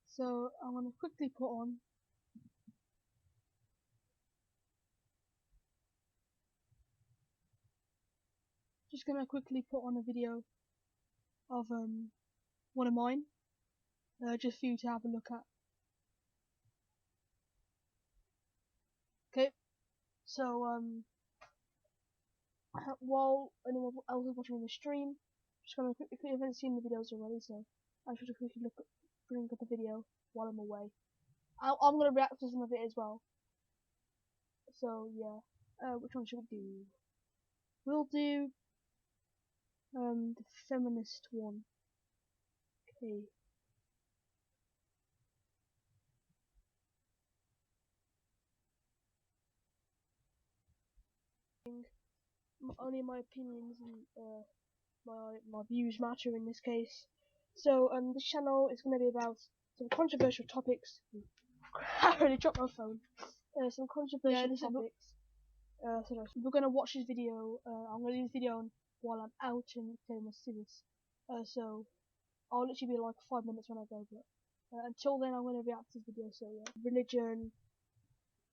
So I'm gonna quickly put on. Just gonna quickly put on a video of one of mine, just for you to have a look at. Okay. So while anyone else is watching the stream, Just gonna quickly, if you haven't seen the videos already, so I should quickly bring up a video while I'm away. I'm gonna react to some of it as well. So yeah, which one should we do? We'll do the feminist one. Okay. Only my opinions and my views matter in this case. So this channel is going to be about some controversial topics. I already dropped my phone. Some controversial topics. So we're going to watch this video. I'm going to do this video while I'm out and playing my Civis. So I'll literally be like 5 minutes when I go, but until then I'm going to react to this video. So yeah, religion,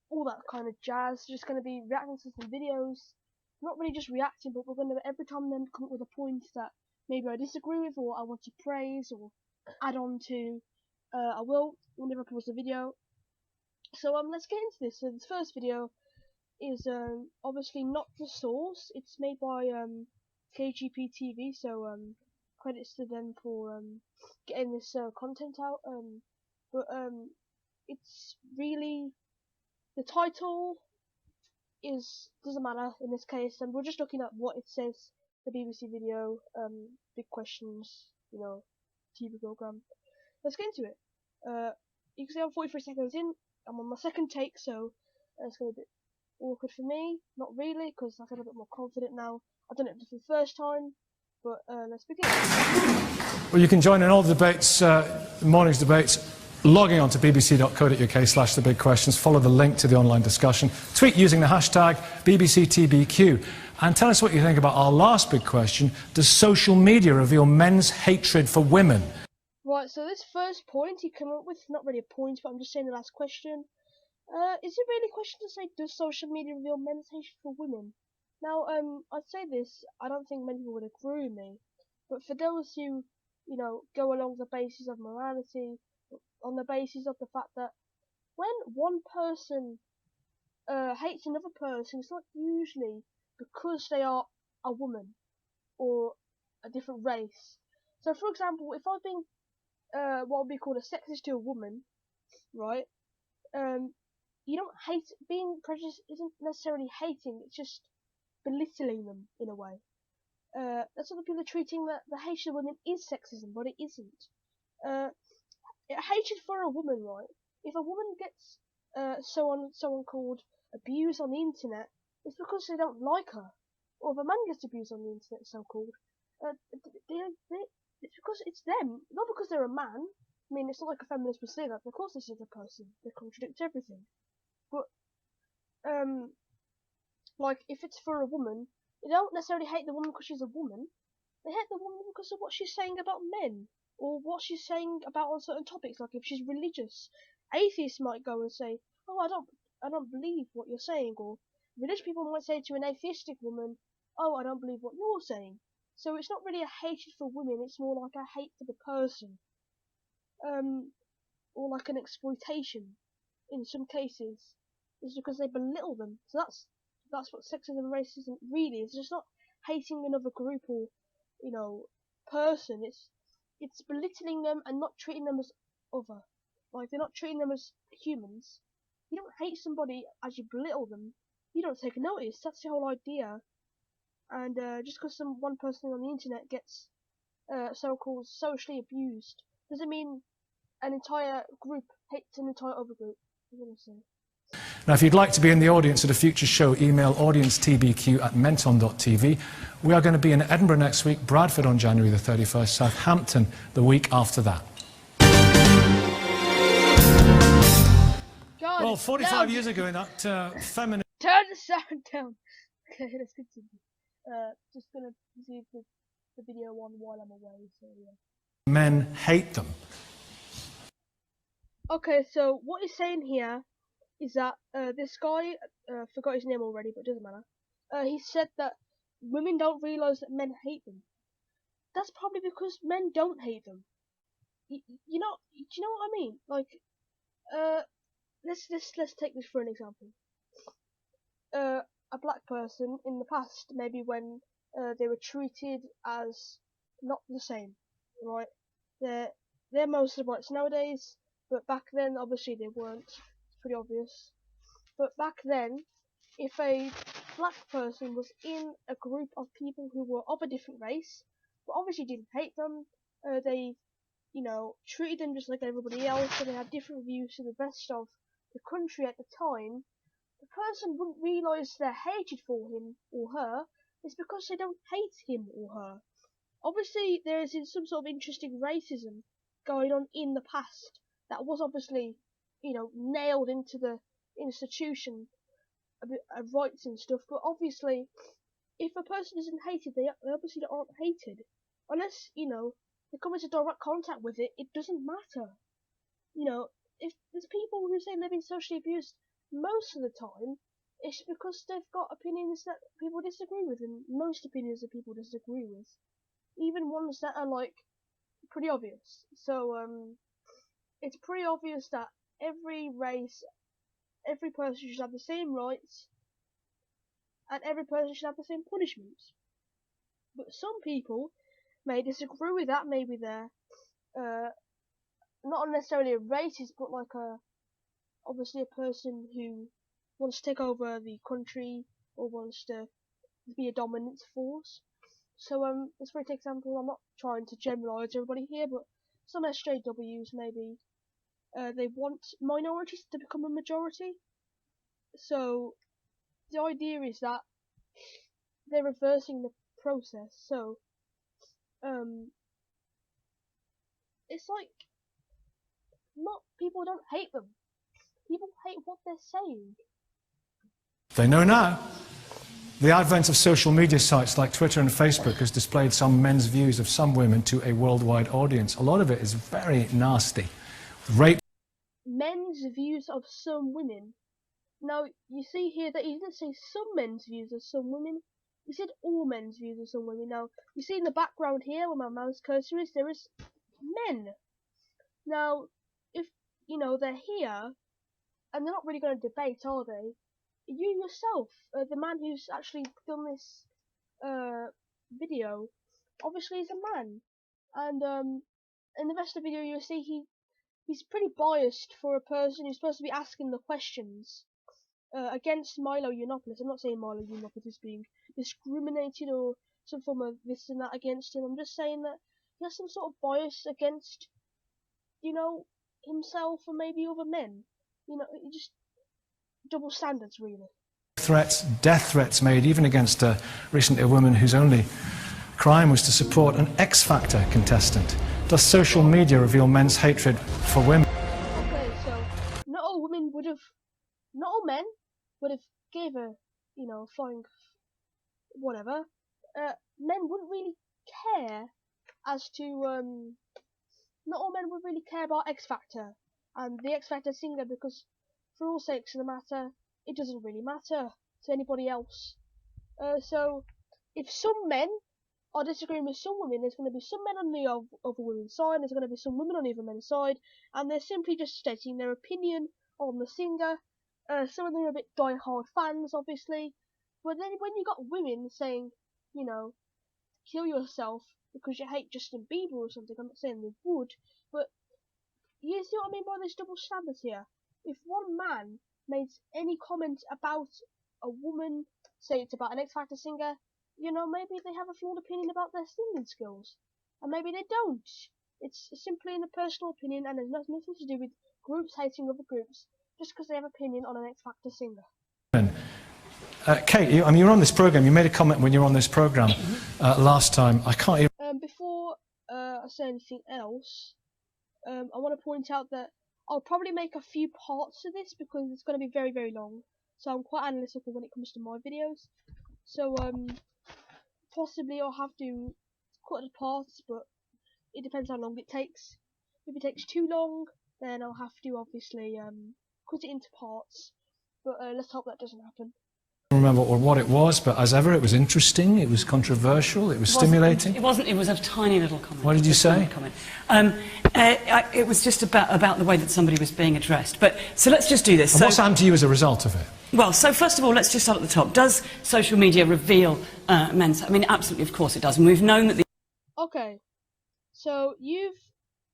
all that kind of jazz. Just going to be reacting to some videos. Not really just reacting, but we're going to every time then come up with a point that maybe I disagree with, or I want to praise, or add on to. I will whenever I post a video. So let's get into this. So this first video is obviously not the source. It's made by KGP TV. So credits to them for getting this content out. But it's really the title doesn't matter in this case, and we're just looking at what it says. The BBC video, big questions, you know, TV program. Let's get into it. You can see I'm 43 seconds in. I'm on my second take, so it's gonna be a bit awkward for me. Not really, because I feel a bit more confident now. I've done it for the first time, but let's begin. Well, you can join in all the debates, the morning's debates, logging on to bbc.co.uk/the big questions. Follow the link to the online discussion. Tweet using the hashtag BBCTBQ. And tell us what you think about our last big question. Does social media reveal men's hatred for women? Right, so this first point he came up with, not really a point, but I'm just saying the last question. Is it really a question to say, does social media reveal men's hatred for women? Now, I'd say this, I don't think many people would agree with me, but for those who, you know, go along the basis of morality, on the basis of the fact that when one person hates another person, it's not usually because they are a woman or a different race. So, for example, if I've been what would be called a sexist to a woman, right? You don't hate being prejudiced. Isn't necessarily hating. It's just belittling them in a way. That's other people are treating the hatred of women is sexism, but it isn't. Hatred for a woman, right? If a woman gets someone called abused on the internet, it's because they don't like her. Or if a man gets abused on the internet, so called, it's because it's them, not because they're a man. I mean, it's not like a feminist would say that. Of course, this is a person. They contradict everything. But like if it's for a woman, they don't necessarily hate the woman because she's a woman. They hate the woman because of what she's saying about men, or what she's saying about on certain topics. Like if she's religious, atheists might go and say, "Oh, I don't believe what you're saying," or religious people might say to an atheistic woman, "Oh, I don't believe what you're saying." So it's not really a hatred for women. It's more like a hate for the person, or like an exploitation. In some cases, it's because they belittle them. So that's what sexism and racism really is. It's just not hating another group or, you know, person. It's belittling them and not treating them as other. Like they're not treating them as humans. You don't hate somebody as you belittle them. You don't take notice. That's the whole idea. And just because one person on the internet gets so-called socially abused doesn't mean an entire group hates an entire other group. I'm gonna say. Now, if you'd like to be in the audience at a future show, email audience@menton.tv. We are going to be in Edinburgh next week, Bradford on January the 31st, Southampton the week after that. God, Well, 45 years ago in that feminist... Turn the sound down. Okay, let's continue. Just gonna see the video on while I'm away, so yeah. Men hate them. Okay, so what he's saying here is that this guy, forgot his name already, but it doesn't matter. He said that women don't realise that men hate them. That's probably because men don't hate them. Do you know what I mean? Like, let's take this for an example. A black person in the past, maybe when they were treated as not the same, right? They're mostly rights nowadays, but back then obviously they weren't. It's pretty obvious. But back then, if a black person was in a group of people who were of a different race, but obviously didn't hate them, they, treated them just like everybody else, and they had different views to the rest of the country at the time, the person wouldn't realise their hatred for him or her is because they don't hate him or her. Obviously, there is some sort of interesting racism going on in the past that was obviously, nailed into the institution of rights and stuff, but obviously, if a person isn't hated, they obviously aren't hated. Unless, they come into direct contact with it, it doesn't matter. If there's people who say they've been socially abused most of the time, it's because they've got opinions that people disagree with, and most opinions that people disagree with. Even ones that are, pretty obvious. So, it's pretty obvious that every race, every person should have the same rights, and every person should have the same punishments. But some people may disagree with that. Maybe they're not necessarily a racist, but obviously a person who wants to take over the country or wants to be a dominant force. So let's for example, I'm not trying to generalise everybody here, but some SJWs maybe they want minorities to become a majority. So the idea is that they're reversing the process. So it's like not people don't hate them. People hate what they're saying. They know now. The advent of social media sites like Twitter and Facebook has displayed some men's views of some women to a worldwide audience. A lot of it is very nasty. Rape. Men's views of some women. Now, you see here that he didn't say some men's views of some women. He said all men's views of some women. Now, you see in the background here where my mouse cursor is, there is men. Now, if, they're here, and they're not really going to debate, are they? You yourself, the man who's actually done this video, obviously is a man, and in the rest of the video you'll see he's pretty biased for a person who's supposed to be asking the questions against Milo Yiannopoulos. I'm not saying Milo Yiannopoulos is being discriminated or some form of this and that against him. I'm just saying that he has some sort of bias against, himself or maybe other men. Just double standards, really. Threats, death threats made even against recently a woman whose only crime was to support an X Factor contestant. Does social media reveal men's hatred for women? Okay, so not all men would have gave a, flying whatever. Men wouldn't really care as to, not all men would really care about X Factor and the X Factor singer, because for all sakes of the matter, it doesn't really matter to anybody else. So, if some men are disagreeing with some women, there's going to be some men on the other women's side, there's going to be some women on the other men's side, and they're simply just stating their opinion on the singer. Some of them are a bit die-hard fans, obviously, but then when you got women saying, kill yourself because you hate Justin Bieber or something, I'm not saying they would, but you see what I mean by this double standard here? If one man makes any comment about a woman, say it's about an X Factor singer, maybe they have a flawed opinion about their singing skills. And maybe they don't. It's simply in a personal opinion, and there's nothing to do with groups hating other groups, just because they have an opinion on an X Factor singer. Kate, you were on this programme, you made a comment when you were on this programme last time. I can't even... Before I say anything else, I want to point out that I'll probably make a few parts of this because it's going to be very, very long. So I'm quite analytical when it comes to my videos. So possibly I'll have to cut it parts, but it depends how long it takes. If it takes too long, then I'll have to obviously cut it into parts. But let's hope that doesn't happen. I don't remember what it was, but as ever, it was interesting, it was controversial, it was stimulating. It wasn't. It was a tiny little comment. What did you say? It was just about the way that somebody was being addressed. But so let's just do this. And what's happened to you as a result of it? Well, so first of all, let's just start at the top. Does social media reveal men's? I mean, absolutely, of course it does. And we've known that the Okay, so you've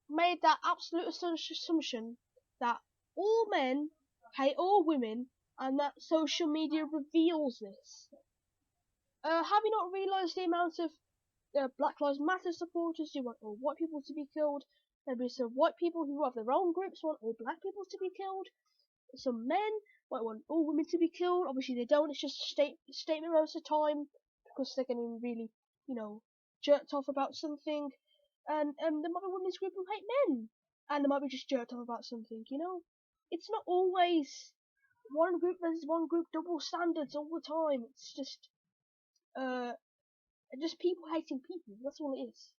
made that absolute assumption that all men hate all women and that social media reveals this. Have you not realised the amount of Black Lives Matter supporters who want all white people to be killed? Maybe some white people who have their own groups want all black people to be killed. Some men might want all women to be killed. Obviously they don't. It's just a statement most of the time because they're getting really, jerked off about something. And there might be women's group who hate men, and they might be just jerked off about something. It's not always one group versus one group double standards all the time. It's just people hating people. That's all it is.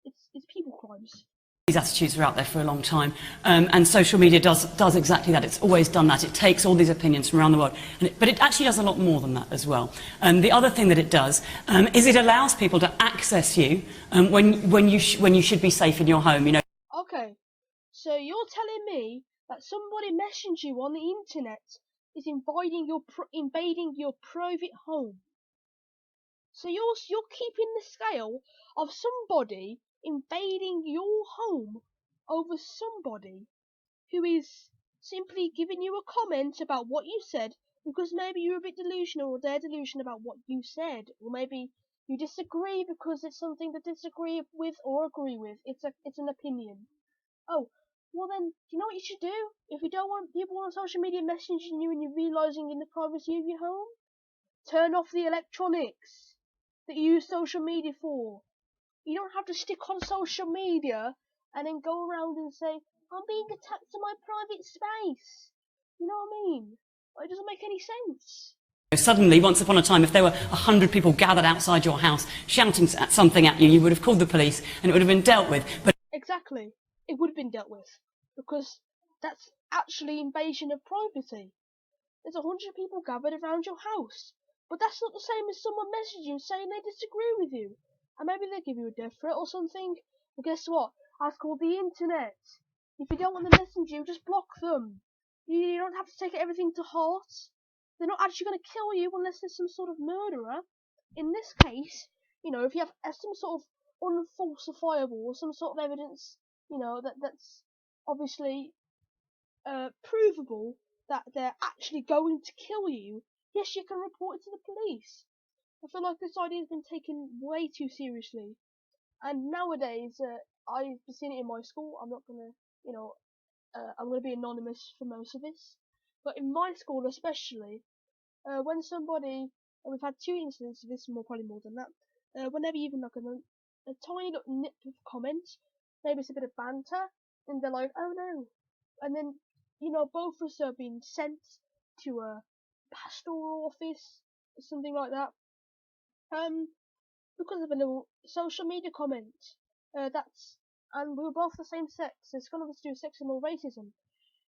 It's people crimes. These attitudes are out there for a long time, and social media does exactly that. It's always done that. It takes all these opinions from around the world, but it actually does a lot more than that as well. The other thing that it does is it allows people to access you when you should be safe in your home. Okay, so you're telling me that somebody messaging you on the internet is invading your private home. So you're keeping the scale of somebody invading your home over somebody who is simply giving you a comment about what you said because maybe you're a bit delusional or they're delusional about what you said, or maybe you disagree because it's something to disagree with or agree with. It's an opinion. Oh, well then, do you know what you should do? If you don't want people on social media messaging you and you're realising in the privacy of your home, turn off the electronics that you use social media for. You don't have to stick on social media and then go around and say, I'm being attacked in my private space. You know what I mean? It doesn't make any sense. Suddenly, once upon a time, if there were 100 people gathered outside your house shouting something at you, you would have called the police and it would have been dealt with. But exactly. It would have been dealt with. Because that's actually invasion of privacy. There's 100 people gathered around your house. But that's not the same as someone messaging you saying they disagree with you. And maybe they give you a death threat or something. Well, guess what? That's called the internet. If you don't want them messaging you, just block them. You don't have to take everything to heart. They're not actually going to kill you unless there's some sort of murderer. In this case, if you have some sort of unfalsifiable or some sort of evidence, that's obviously provable that they're actually going to kill you, yes, you can report it to the police. I feel like this idea has been taken way too seriously. And nowadays, I've seen it in my school. I'm not gonna, I'm gonna be anonymous for most of this. But in my school, especially, when somebody, and we've had 2 incidents of this, probably more than that. Whenever even like a tiny little nip of comment, maybe it's a bit of banter, and they're like, oh no, and then both of us are being sent to a pastoral office or something like that. Because of a little social media comment. And we were both the same sex. It's got nothing to do with sexism or racism.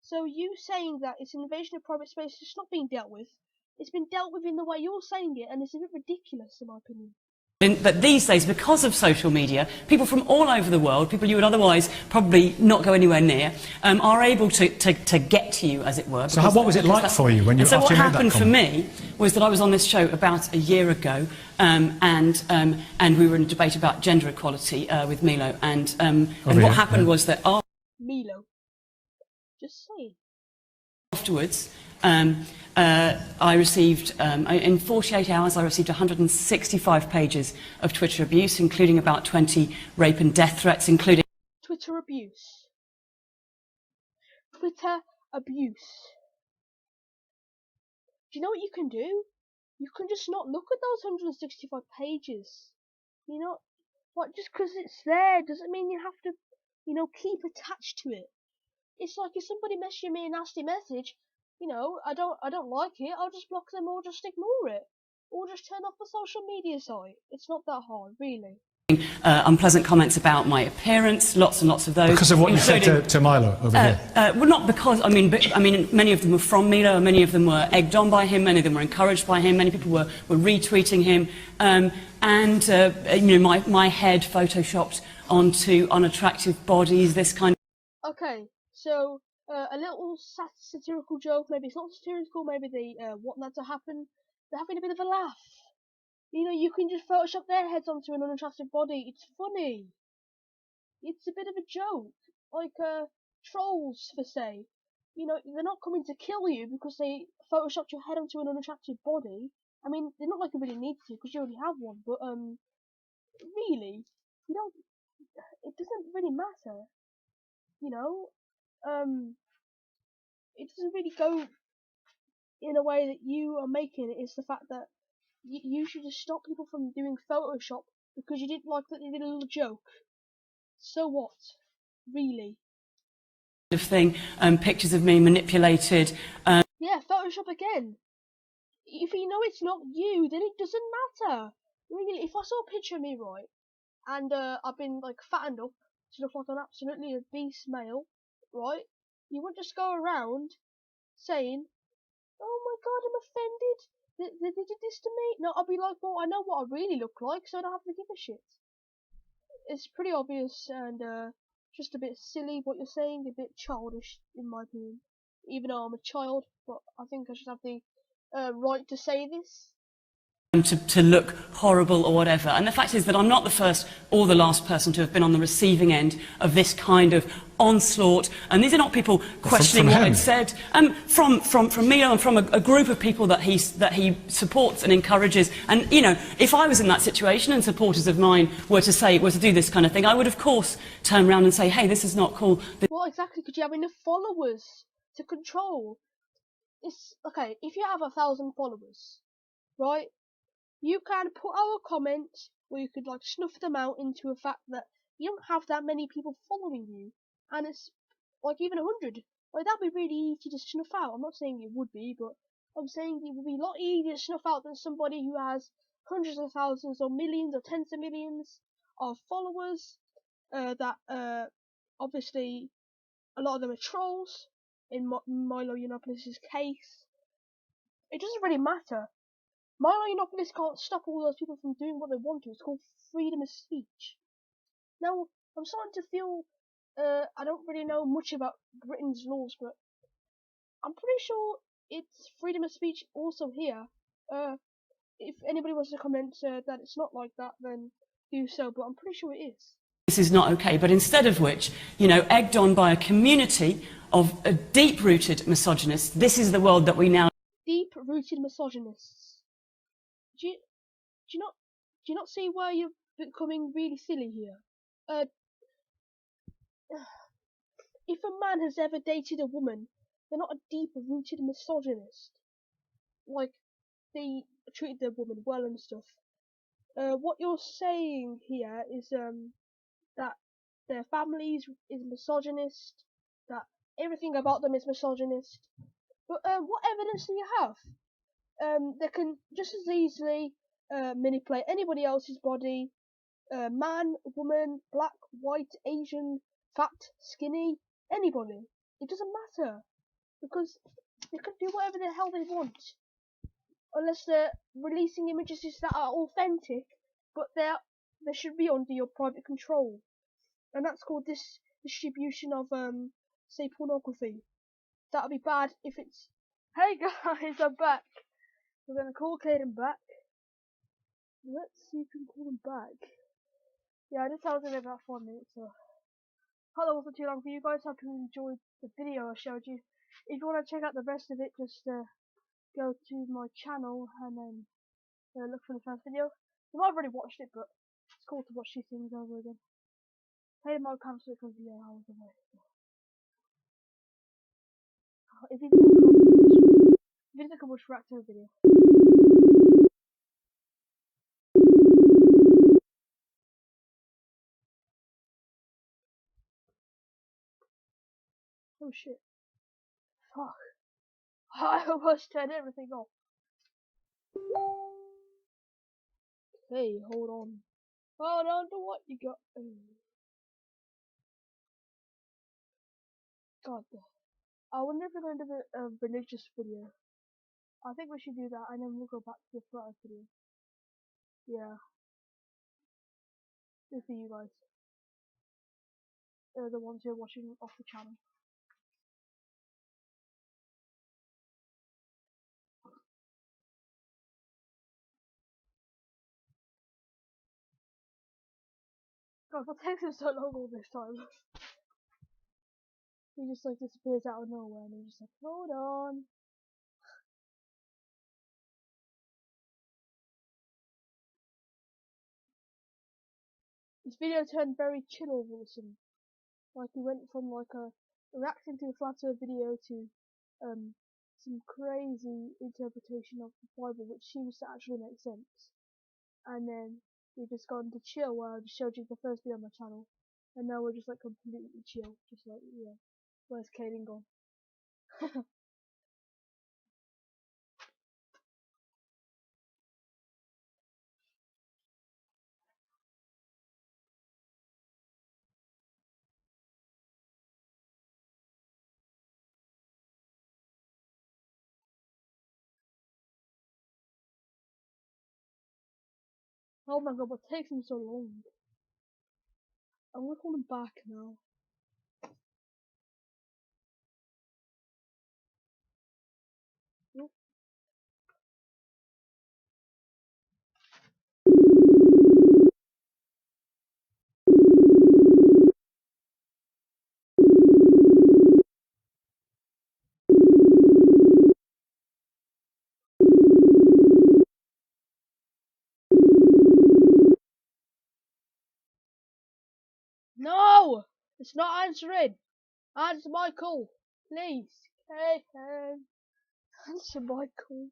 So you saying that it's an invasion of private space is not being dealt with. It's been dealt with in the way you're saying it, and it's a bit ridiculous in my opinion. But these days, because of social media, people from all over the world, people you would otherwise probably not go anywhere near, are able to get to you, as it were. So what was it like for you when you so after what you made that happened for comment? me was that I was on this show about a year ago, and we were in a debate about gender equality with Milo, and what happened was that Milo, just say. Afterwards, I received, in 48 hours, I received 165 pages of Twitter abuse, including about 20 rape and death threats, including... Twitter abuse. Twitter abuse. Do you know what you can do? You can just not look at those 165 pages. Just because it's there doesn't mean you have to, keep attached to it. It's like if somebody messaging me a nasty message, I don't like it, I'll just block them or just ignore it. Or just turn off the social media site. It's not that hard, really. Unpleasant comments about my appearance, lots and lots of those. Because of what you said to Milo over here? Well, not because, I mean, many of them were from Milo, many of them were egged on by him, many of them were encouraged by him, many people were retweeting him, my head photoshopped onto unattractive bodies, this kind of... Okay, so a little satirical joke, maybe it's not satirical, maybe they want that to happen. They're having a bit of a laugh. You know, you can just Photoshop their heads onto an unattractive body. It's funny. It's a bit of a joke. Like, trolls, for say. You know, they're not coming to kill you because they Photoshopped your head onto an unattractive body. I mean, they're not like you really need to because you already have one, but, really, you don't, it doesn't really matter. You know? It doesn't really go in a way that you are making it. It's the fact that you should just stop people from doing Photoshop because you didn't like that they did a little joke. So what? Really? Of thing, pictures of me manipulated. Yeah, Photoshop again. If you know it's not you, then it doesn't matter. Really, if I saw a picture of me, right, and I've been like fattened up to look like an absolutely obese male, right, you wouldn't just go around saying, "Oh my God, I'm offended. They did this to me." No, I'll be like, "Well, I know what I really look like, so I don't have to give a shit." It's pretty obvious and just a bit silly what you're saying, a bit childish in my opinion. Even though I'm a child, but I think I should have the right to say this. To look horrible or whatever. And the fact is that I'm not the first or the last person to have been on the receiving end of this kind of onslaught. And these are not people questioning what I'd said. From me and from a group of people that he supports and encourages. And, you know, if I was in that situation and supporters of mine were to do this kind of thing, I would, of course, turn around and say, hey, this is not cool. Well, exactly, because you have enough followers to control. It's, okay, if you have 1,000 followers, right? You can put out a comment where you could like snuff them out into a fact that you don't have that many people following you, and it's like even 100. Like that'd be really easy to snuff out. I'm not saying it would be, but I'm saying it would be a lot easier to snuff out than somebody who has hundreds of thousands or millions or tens of millions of followers. That obviously a lot of them are trolls. In Milo Yiannopoulos' case, it doesn't really matter. Milo Yiannopoulos can't stop all those people from doing what they want to. It's called freedom of speech. Now, I'm starting to feel, I don't really know much about Britain's laws, but I'm pretty sure it's freedom of speech also here. If anybody wants to comment that it's not like that, then do so, but I'm pretty sure it is. This is not okay, but instead of which, you know, egged on by a community of deep-rooted misogynists, this is the world that we now... Deep-rooted misogynists. Do you not see where you're becoming really silly here? If a man has ever dated a woman, they're not a deep-rooted misogynist. Like, they treat the woman well and stuff. What you're saying here is that their families is misogynist, that everything about them is misogynist. But what evidence do you have? They can just as easily manipulate anybody else's body, man, woman, black, white, Asian, fat, skinny, anybody. It doesn't matter, because they can do whatever the hell they want, unless they're releasing images that are authentic, but they should be under your private control, and that's called distribution of say pornography. That'd be bad if it's. Hey guys, I'm back. We're gonna call Caden back. Let's see if we can call him back. Yeah, this was in about 4 minutes, so hope that wasn't too long for you guys. Hope you enjoyed the video I showed you. If you want to check out the rest of it, just go to my channel and then look for the first video. You might have already watched it, but it's cool to watch these things over again. Hey, my cancel because yeah, I was away. If you didn't come, watch react to a video. Oh shit. Fuck. I almost turned everything off. Hey, hold on. Hold on to what you got. God. I wonder if we're going to do a religious video. I think we should do that and then we'll go back to the flat video. Yeah. Good for you guys. The ones who are watching off the channel. God, what takes him so long all this time? He just like disappears out of nowhere and he's just like, hold on. This video turned very chill all of a sudden. Like we went from like a reacting to a flat earth video to some crazy interpretation of the Bible which seems to actually make sense. And then we just gone to chill where I just showed you the first video on my channel. And now we're just like completely chill. Just like, yeah. Where's Kaden gone? Oh my god, what takes him so long? I'm gonna call him back now. Nope. No! It's not answering! Answer my call! Please! Kaden! Answer my call!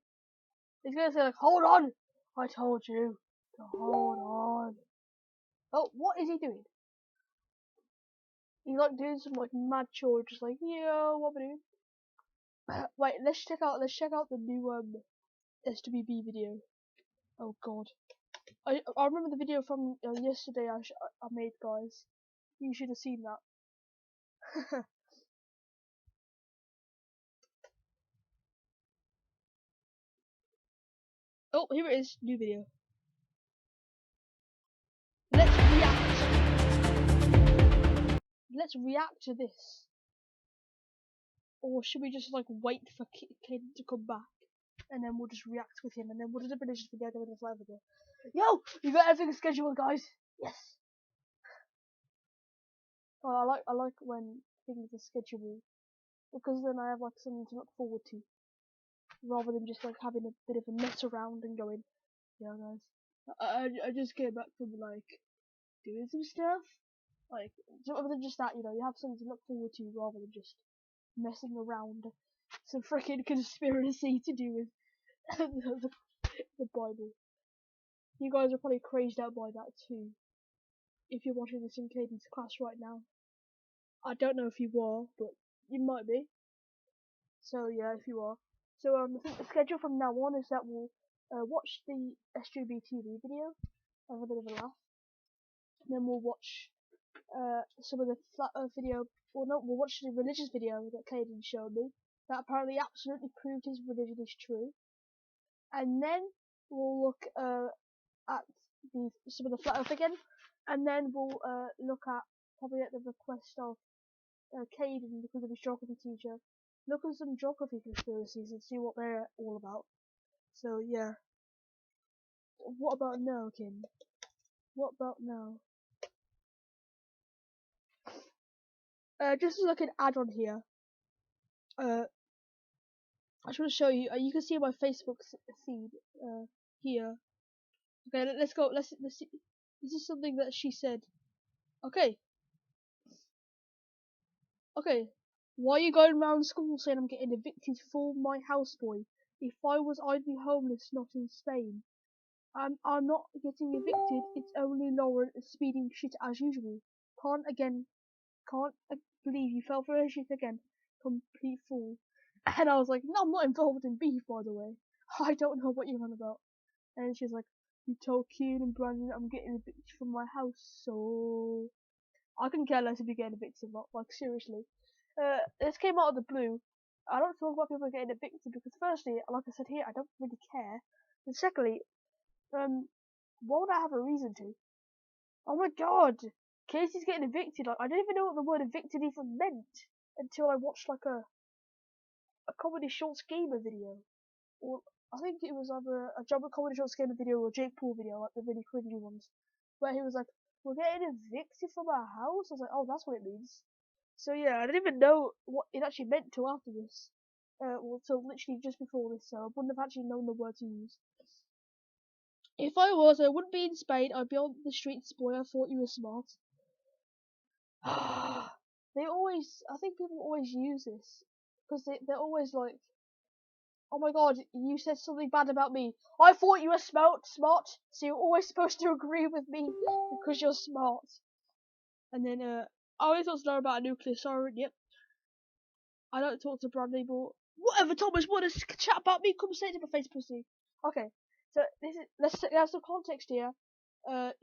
He's gonna say like, hold on! I told you to hold on. Oh, what is he doing? He's like doing some like mad chore, just like, yo, what am I doing? Wait, let's check out the new SWB video. Oh god. I remember the video from yesterday I made, guys. You should have seen that. Oh, here it is, new video. Let's react to this. Or should we just like wait for Kaden to come back, and then we'll just react with him, and then we'll just finish this video with this live video. Yo, you got everything scheduled, guys. Yes. Oh, I like when things are scheduled, because then I have like something to look forward to, rather than just like having a bit of a mess around and going, yeah, guys, I just came back from like doing some stuff, like other than just that, you know, you have something to look forward to rather than just messing around some freaking conspiracy to do with the Bible. You guys are probably crazed out by that too, if you're watching this in Caden's class right now. I don't know if you are, but you might be. So yeah, if you are. So I think the schedule from now on is that we'll watch the SGB TV video, have a bit of a laugh, and then we'll watch some of the flat earth video, or no, we'll watch the religious video that Caden showed me, that apparently absolutely proved his religion is true, and then we'll look at some of the flat earth again, and then we'll look at, probably at the request of Caden, because of his geography teacher, look at some geography conspiracies and see what they're all about. So yeah. What about now, Kim? What about now? Just as like an add-on here, I just want to show you. You can see my Facebook feed here. Okay, let's go. Let's see. This is something that she said. Okay. Okay. Why are you going around school saying I'm getting evicted for my houseboy? If I was, I'd be homeless, not in Spain. I'm not getting evicted. It's only Lauren speeding shit as usual. Can't believe you fell for her shit again. Complete fool. And I was like, no, I'm not involved in beef, by the way. I don't know what you're on about. And she's like, you told Keen and Brandon I'm getting evicted from my house, so I couldn't care less if you're getting evicted or not. Like, seriously. This came out of the blue. I don't talk about people getting evicted because, firstly, like I said here, I don't really care. And secondly, why would I have a reason to? Oh my god! Casey's getting evicted. Like, I didn't even know what the word evicted even meant until I watched like a comedy shorts gamer video. Or I think it was either a comedy shorts gamer video or a Jake Paul video, like the really cringy ones. Where he was like, we're getting evicted from our house. I was like, oh, that's what it means. So yeah, I didn't even know what it actually meant till after this. Well, till literally just before this, so I wouldn't have actually known the word to use. If I wouldn't be in Spain. I'd be on the streets, boy. I thought you were smart. I think people always use this because they're always like, oh my god, you said something bad about me. I thought you were smart, so you're always supposed to agree with me because you're smart. And then, I always want to know about a nuclear siren. Yep. I don't talk to Bradley, but whatever. Thomas, want to chat about me? Come say to my face, pussy. Okay, so let's have some context here.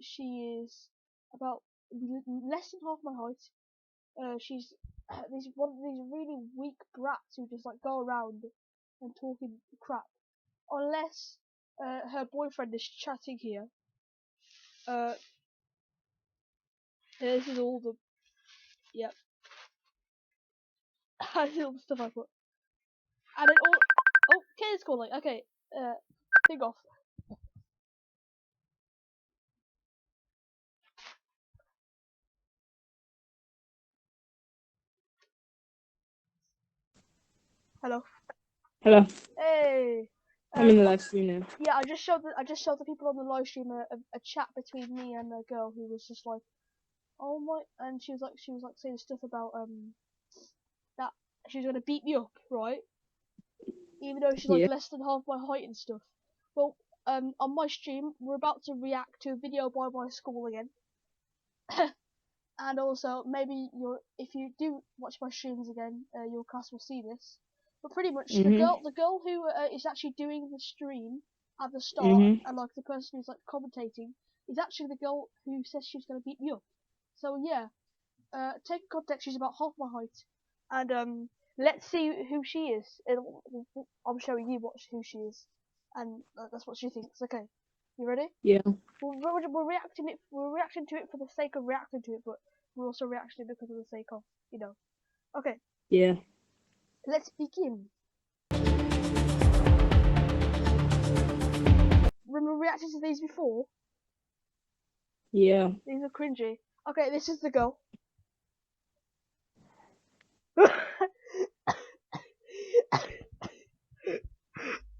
She is about less than half my height. She's one of these really weak brats who just like go around and talking crap, unless her boyfriend is chatting here. This is all the yep. This is all the stuff I put. And it all. Oh, Kate's calling. Okay, think off. Hello. Hello. Hey. I'm in the live stream now. Yeah, I just showed the people on the live stream a chat between me and a girl who was just like, oh my, and she was like saying stuff about that she's gonna beat me up, right? Even though she's like Yeah. less than half my height and stuff. Well, on my stream, we're about to react to a video by my school again. And also, maybe if you do watch my streams again, your class will see this. But pretty much, the girl who is actually doing the stream at the start, and like the person who's like commentating, is actually the girl who says she's gonna beat me up. So yeah, take context. She's about half my height, and let's see who she is. I'm showing you who she is, and that's what she thinks. Okay, you ready? Yeah. We're reacting to it for the sake of reacting to it, but we're also reacting because of the sake of, Okay. Yeah. Let's begin. Remember reacting to these before? Yeah. These are cringy. Okay, this is the girl.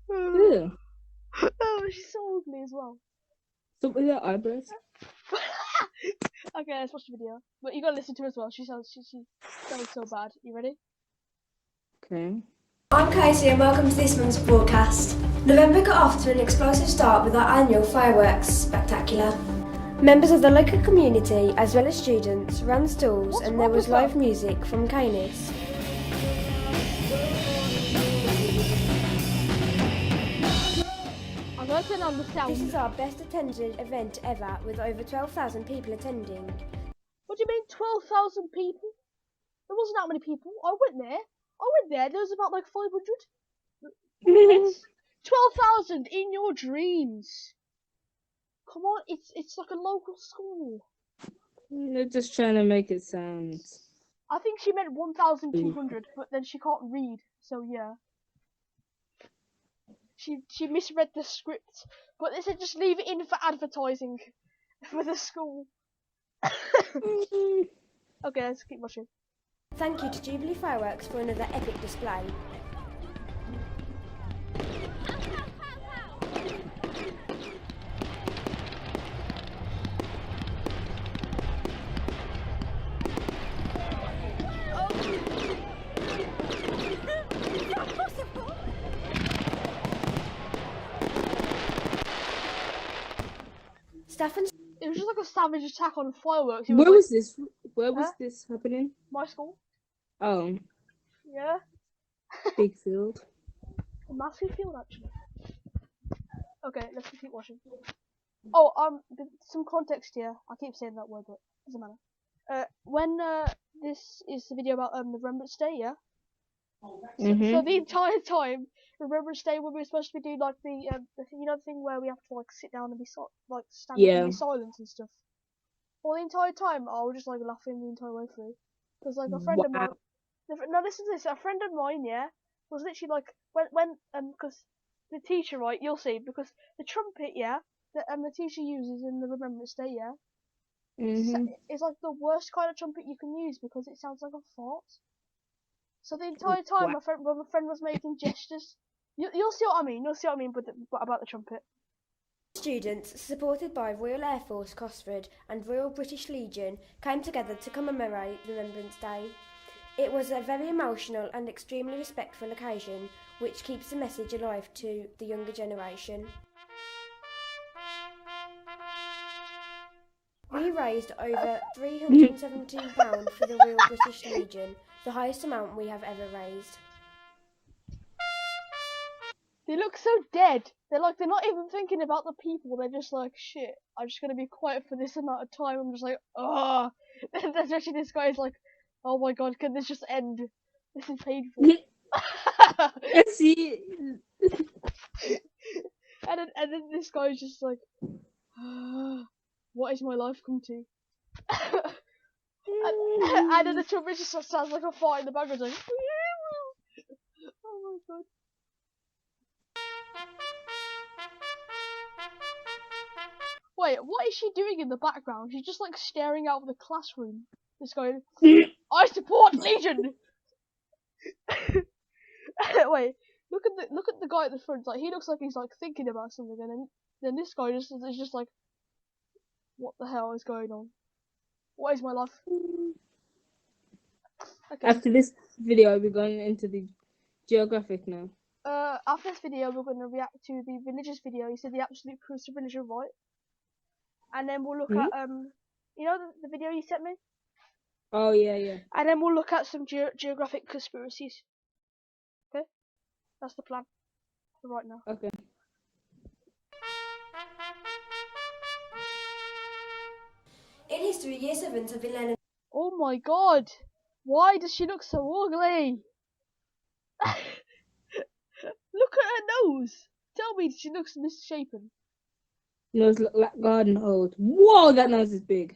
Ew. Oh, she's so ugly as well. Stop with your eyebrows. Okay, let's watch the video. But you gotta listen to her as well. She sounds so bad. You ready? Okay. I'm Casey and welcome to this month's broadcast. November got off to an explosive start with our annual fireworks spectacular. Members of the local community as well as students ran stalls and there was live music from Canis. I can understand. This is our best attended event ever with over 12,000 people attending. What do you mean 12,000 people? There wasn't that many people. I went there. There was about like 500. 12,000 in your dreams. Come on, it's like a local school. They're just trying to make it sound. I think she meant 1,200, but then she can't read, so yeah. She misread the script, but they said just leave it in for advertising for the school. Okay, let's keep watching. Thank you to Jubilee Fireworks for another epic display. Staff and It was just like a savage attack on fireworks. Where was this? Where was this happening? My school. Oh. Yeah. Big field. A massive field, actually. Okay, let's keep watching. Oh, some context here. I keep saying that word, but it doesn't matter. When this is the video about Remembrance Day, yeah. So the entire time, Remembrance Day, when we were supposed to be doing like the thing where we have to like sit down and be stand up and be silent and stuff. Well, the entire time I was just like laughing the entire way through, because like a friend of mine. No, listen to this. A friend of mine, yeah, was literally like when because the teacher, right? You'll see, because the trumpet, yeah, that the teacher uses in the Remembrance Day, yeah. It's like the worst kind of trumpet you can use because it sounds like a fart. So the entire time my friend was making gestures. You'll see what I mean. You'll see what I mean, but about the trumpet. Students, supported by Royal Air Force Cosford and Royal British Legion, came together to commemorate Remembrance Day. It was a very emotional and extremely respectful occasion, which keeps the message alive to the younger generation. We raised over £317 for the Royal British Legion, the highest amount we have ever raised. They look so dead. They're not even thinking about the people. They're just like, shit, I'm just gonna be quiet for this amount of time. I'm just like, oh. Especially this guy is like, oh my god, can this just end? This is painful. See. and then this guy is just like, what is my life come to? and then the trumpet just sounds like a fart in the background, like, oh my god. Wait, what is she doing in the background? She's just like staring out of the classroom. Just going, I support Legion. Wait, look at the guy at the front. Like he looks like he's like thinking about something, and then this guy is just like, what the hell is going on? What is my life? Okay. After this video, we're going into the Geographic now. After this video, we're going to react to the religious video. You said the absolute proofs of religion, right? And then we'll look at you know the video you sent me. Oh yeah. And then we'll look at some geographic conspiracies. Okay, that's the plan for right now. Okay. In history, Year 7s have been learning. Oh my god! Why does she look so ugly? Look at her nose! Tell me she looks misshapen. Nose look like garden hose. Whoa, that nose is big.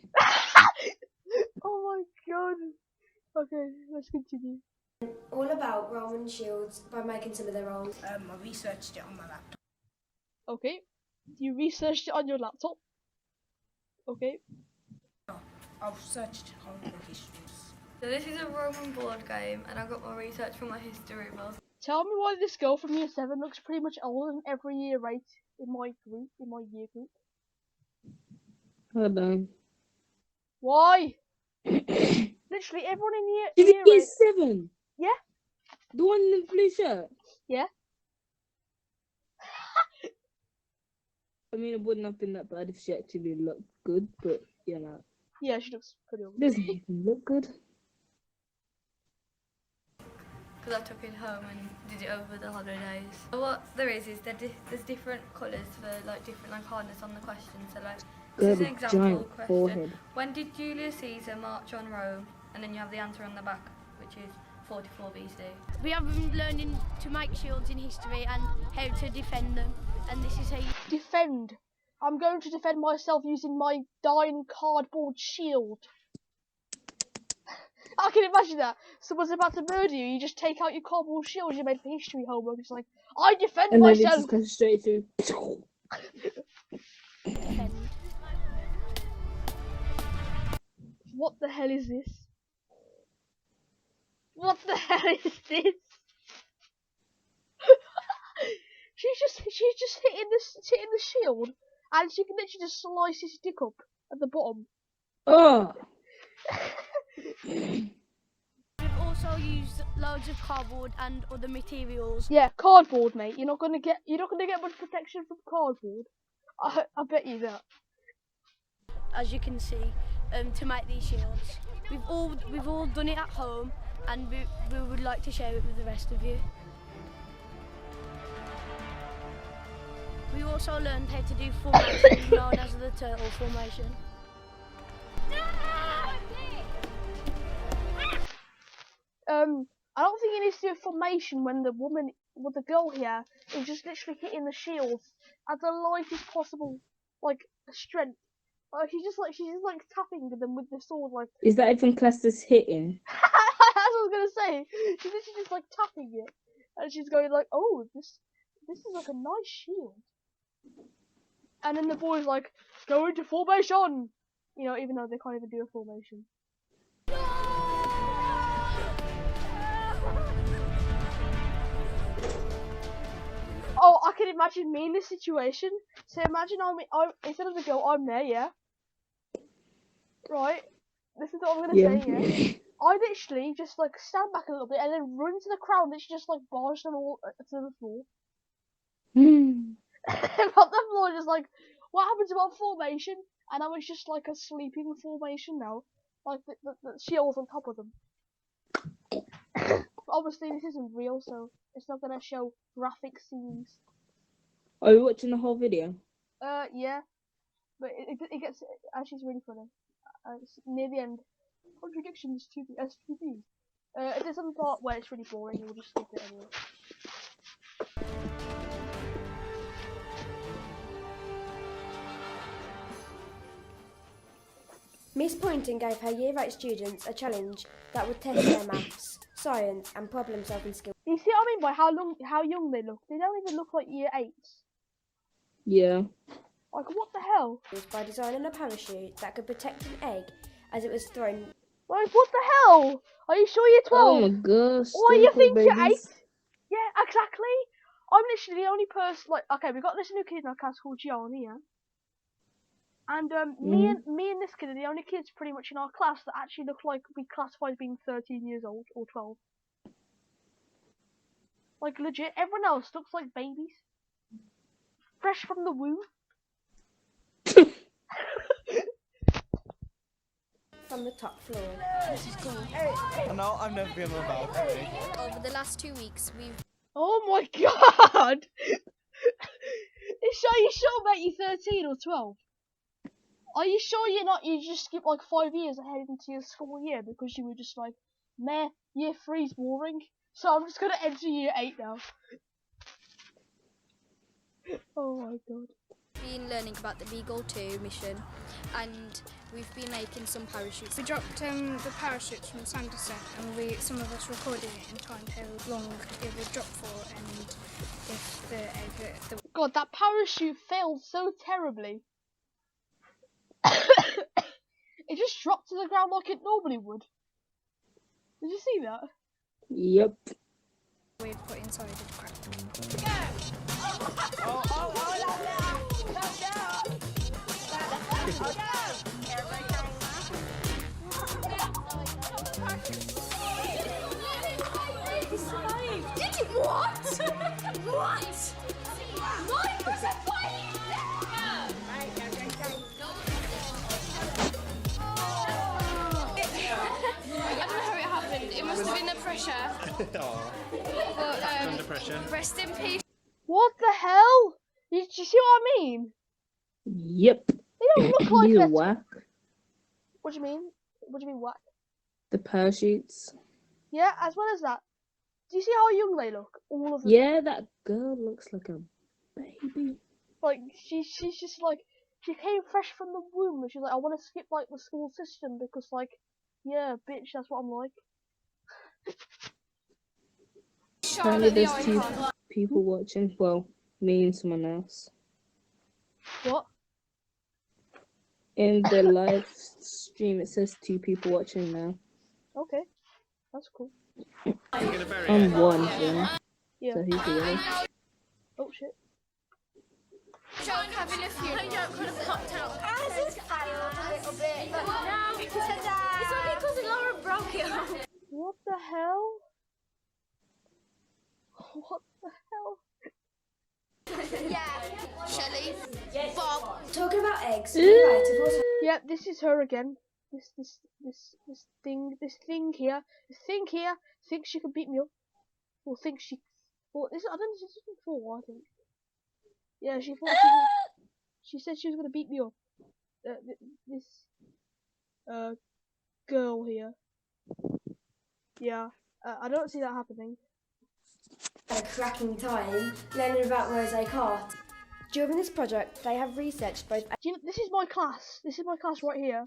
Oh my god. Okay, let's continue. All about Roman shields by making some of their own. I researched it on my laptop. Okay. You researched it on your laptop? Okay. I've searched Roman histories. So this is a Roman board game, and I got my research from my history book. Tell me why this girl from year 7 looks pretty much older than every year rate in my year group. Hold on. Why? Literally everyone in She's year in year rate. 7. Yeah. The one in the blue shirt. Yeah. I mean, it wouldn't have been that bad if she actually looked good, but you know. Yeah, she looks pretty old. Doesn't even look good. Because I took it home and did it over the holidays. So what there is there's different colours for like different like hardness on the question. So like this is an example giant question. forehead. When did Julius Caesar march on Rome? And then you have the answer on the back, which is 44 BC. We have been learning to make shields in history and how to defend them, and this is how you Defend. I'm going to defend myself using my dying cardboard shield. I can imagine that. Someone's about to murder you, you just take out your cardboard shield you made for history homework. It's like, I defend And then it myself. just goes straight through. defend. What the hell is this? What the hell is this? she's just hitting the shield, and she can literally just slice his dick up at the bottom. Oh. We've also used loads of cardboard and other materials. Yeah, cardboard, mate. You're not gonna get much protection from cardboard. I bet you that. As you can see, to make these shields. We've all done it at home, and we would like to share it with the rest of you. We also learned how to do formations known as the turtle formation. I don't think he needs to do a formation when the girl here is just literally hitting the shields at the lightest possible strength. She's just tapping them with the sword like. Is that even classed as hitting? That's what I was gonna say. She's literally just like tapping it, and she's going like, "Oh, this is like a nice shield." And then the boy's like, "Go into formation." You know, even though they can't even do a formation. Oh, I can imagine me in this situation. So imagine I'm instead of the girl, I'm there, yeah? Right? Listen to what I'm gonna say, yeah? I literally just like stand back a little bit and then run to the crowd, literally just like barge them all to the floor. And on the floor, just like, what happens about formation? And I was just like a sleeping formation now. Like the shield's on top of them. But obviously this isn't real, so it's not gonna show graphic scenes. Are you watching the whole video? Yeah. But it gets, actually it's really funny. It's near the end. Contradictions to the STD. There's some part where it's really boring, we'll just skip it anyway. Miss Poynton gave her Year 8 students a challenge that would test their maths, science and problem-solving skills. You see what I mean by how young they look? They don't even look like Year 8s. Yeah. Like, what the hell? By designing a parachute that could protect an egg as it was thrown. Like, what the hell? Are you sure you're 12? Oh my gosh. Or you think you're 8? babies. Yeah, exactly. I'm literally the only person, like, okay, we got this new kid in our class called Gianni, yeah? And me and this kid are the only kids pretty much in our class that actually look like we classify as being 13 years old or 12. Like, legit, everyone else looks like babies. Fresh from the womb. From the top floor. This is cool. No, I've never been on a balcony. Over the last 2 weeks, we've. Oh my god! Are you sure, mate, you're 13 or 12? Are you sure you're not, you just skip like 5 years ahead into your school year because you were just like, meh, year 3's boring, so I'm just gonna enter year 8 now. Oh my god. Been learning about the Beagle 2 mission, and we've been making some parachutes. We dropped the parachutes from Sun Descent, and some of us recorded it in time how long it would drop for, and if the God, that parachute failed so terribly. It just dropped to the ground like it normally would. Did you see that? Yep. we put inside the crack. Did you what? What? Mine was a fighting I don't know how it happened. It must have been the pressure. But, Under pressure. Rest in peace. What the hell? Do you see what I mean? Yep. They don't look like These are that. whack. What do you mean? What do you mean whack? The parachutes. Yeah, as well as that. Do you see how young they look? All of them. Yeah, that girl looks like a baby. Like she's just like, she came fresh from the womb and she's like, I want to skip like the school system because like, yeah, bitch, that's what I'm like. Apparently there's 2 people watching. Well, me and someone else. What? In the live stream it says 2 people watching now. Okay, that's cool. I'm one then. Yeah. So he's the other. Oh shit. Joke having a funeral. I could have popped out. I just failed a little bit, but no, it's only because Laura broke it. What the hell? What the hell? Yeah, Shelley, Bob. Talking about eggs, Year 8 have also. Yeah, this is her again. This thing here thinks she can beat me up. Or thinks she, or this, I don't know, this is before, I think. Yeah, she thought she said she was gonna beat me up. This girl here. Yeah, I don't see that happening. Had a cracking time learning about mosaic art. During this project, they have researched both. Do you know, this is my class. This is my class right here.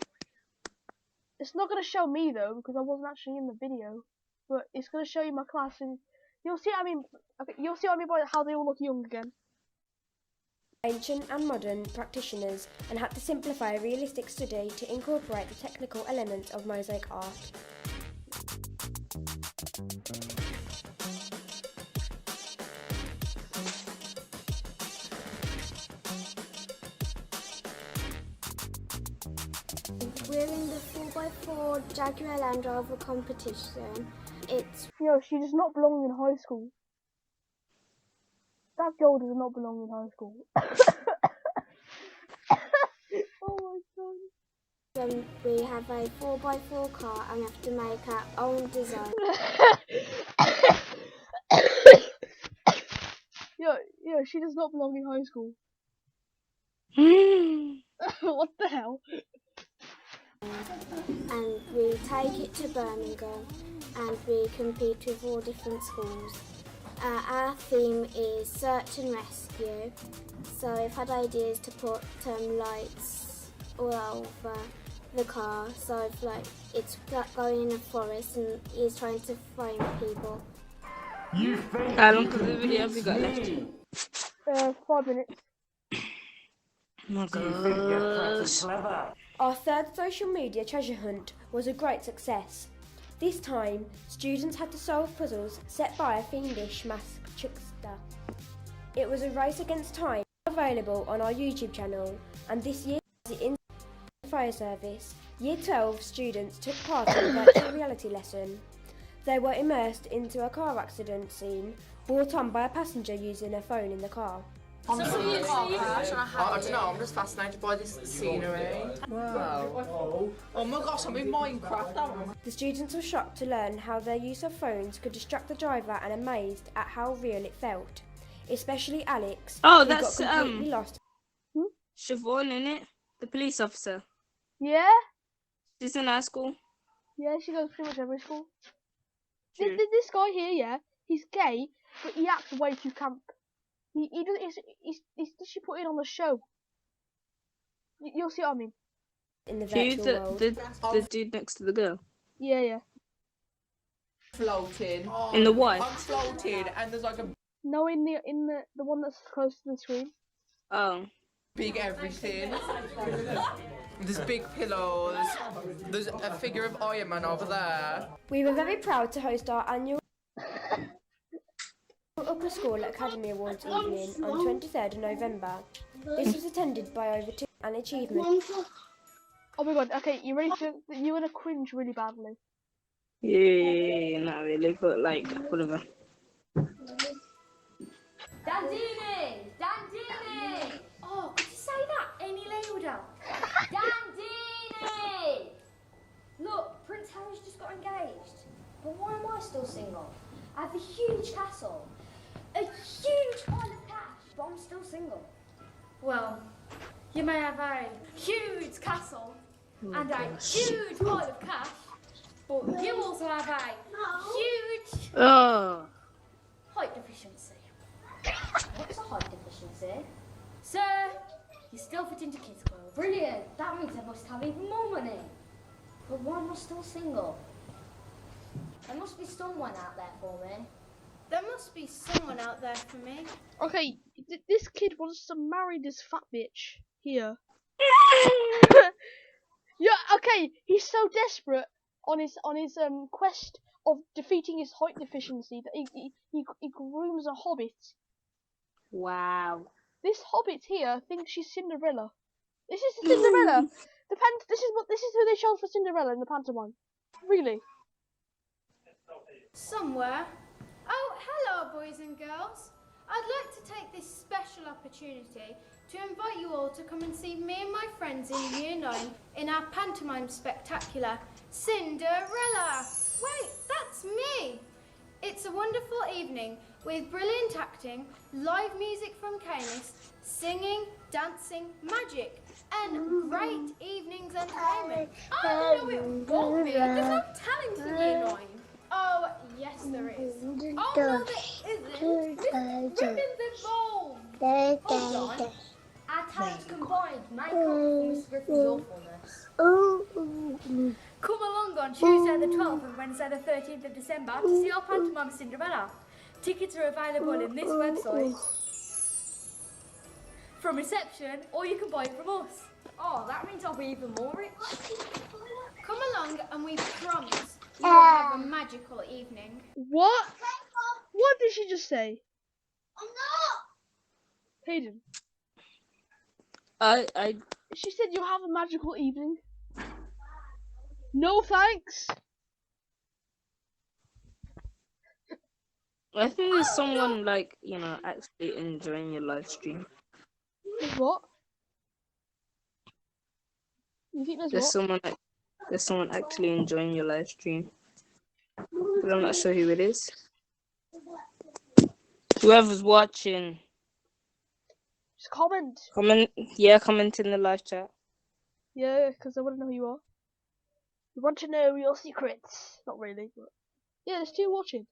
It's not gonna show me though because I wasn't actually in the video, but it's gonna show you my class and you'll see what I mean. Okay, you'll see what I mean by how they all look young again. ancient and modern practitioners and had to simplify a realistic study to incorporate the technical elements of mosaic art. We're in the 4x4 Jaguar Land Rover competition. It's... Yo, she does not belong in high school. That girl does not belong in high school. Oh my god. We have a 4x4 car and we have to make our own design. Yo, she does not belong in high school. What the hell? And we take it to Birmingham and we compete with all different schools. Our theme is search and rescue, so we've had ideas to put lights all over the car, so it's going in a forest and he's trying to find people. How long of the video have you got left? 5 minutes. Oh my gosh. Our third social media treasure hunt was a great success. This time, students had to solve puzzles set by a fiendish masked trickster. It was a race against time, available on our YouTube channel, and this year, in fire service, Year 12 students took part in a virtual reality lesson. They were immersed into a car accident scene brought on by a passenger using a phone in the car. I don't know, I'm just fascinated by this scenery. Wow. Oh my gosh, I'm in Minecraft. The students were shocked to learn how their use of phones could distract the driver and amazed at how real it felt. Especially Alex, Oh, who that's got completely lost. Siobhan, innit? The police officer. Yeah? She's in our school. Yeah, she goes pretty much every school. True. This guy here, yeah, he's gay, but he acts way too camp. He does. He's she put in on the show. You'll see what I mean. In the Who's virtual world. the dude next to the girl? Yeah. Floating. In the what? I'm floating and there's like a No, in the one that's close to the screen. Oh. big everything. There's big pillows. There's a figure of Iron Man over there. We were very proud to host our annual Upper School Academy Awards evening on 23rd of November. This was attended by over 2 an achievement. Oh my god, okay, you ready to... You're gonna cringe really badly. Yeah, not really, but like, whatever. Dandini! Dandini! Oh, could you say that any louder? Dandini! Look, Prince Harry's just got engaged. But why am I still single? I have a huge castle. A huge pile of cash, but I'm still single. Well, you may have a huge castle and a huge pile of cash, but you also have a huge height deficiency. What's a height deficiency? Sir, you still fit into kids' clothes. Brilliant. That means I must have even more money. But why am I still single? There must be someone out there for me. There must be someone out there for me. Okay, this kid wants to marry this fat bitch here. Yeah, okay, he's so desperate on his quest of defeating his height deficiency that he grooms a hobbit. Wow. This hobbit here thinks she's Cinderella. This is Cinderella. This is who they chose for Cinderella in the pantomime. Really? Somewhere. Oh, hello, boys and girls. I'd like to take this special opportunity to invite you all to come and see me and my friends in Year 9 in our pantomime spectacular, Cinderella. Wait, that's me. It's a wonderful evening with brilliant acting, live music from Canis, singing, dancing, magic, and great evening's entertainment. I know it won't be. There's no talent in Year 9. Oh, yes there is. Oh, no there isn't. This ribbon's involved. Hold on. Our talents combined make up for Miss Griffin's awfulness. Come along on Tuesday the 12th and Wednesday the 13th of December to see our pantomime Cinderella. Tickets are available in this website. from reception, or you can buy it from us. Oh, that means I'll be even more rich. Come along and we promise you will have a magical evening. What? What did she just say? Hayden. I She said you'll have a magical evening. No thanks. I think there's someone like, you know, actually enjoying your live stream. What? You think there's what? There's someone actually enjoying your live stream. But I'm not sure who it is. Whoever's watching, Just comment. comment in the live chat. Yeah, because I want to know who you are. We want to know your secrets. Not really, but yeah, there's 2 watching.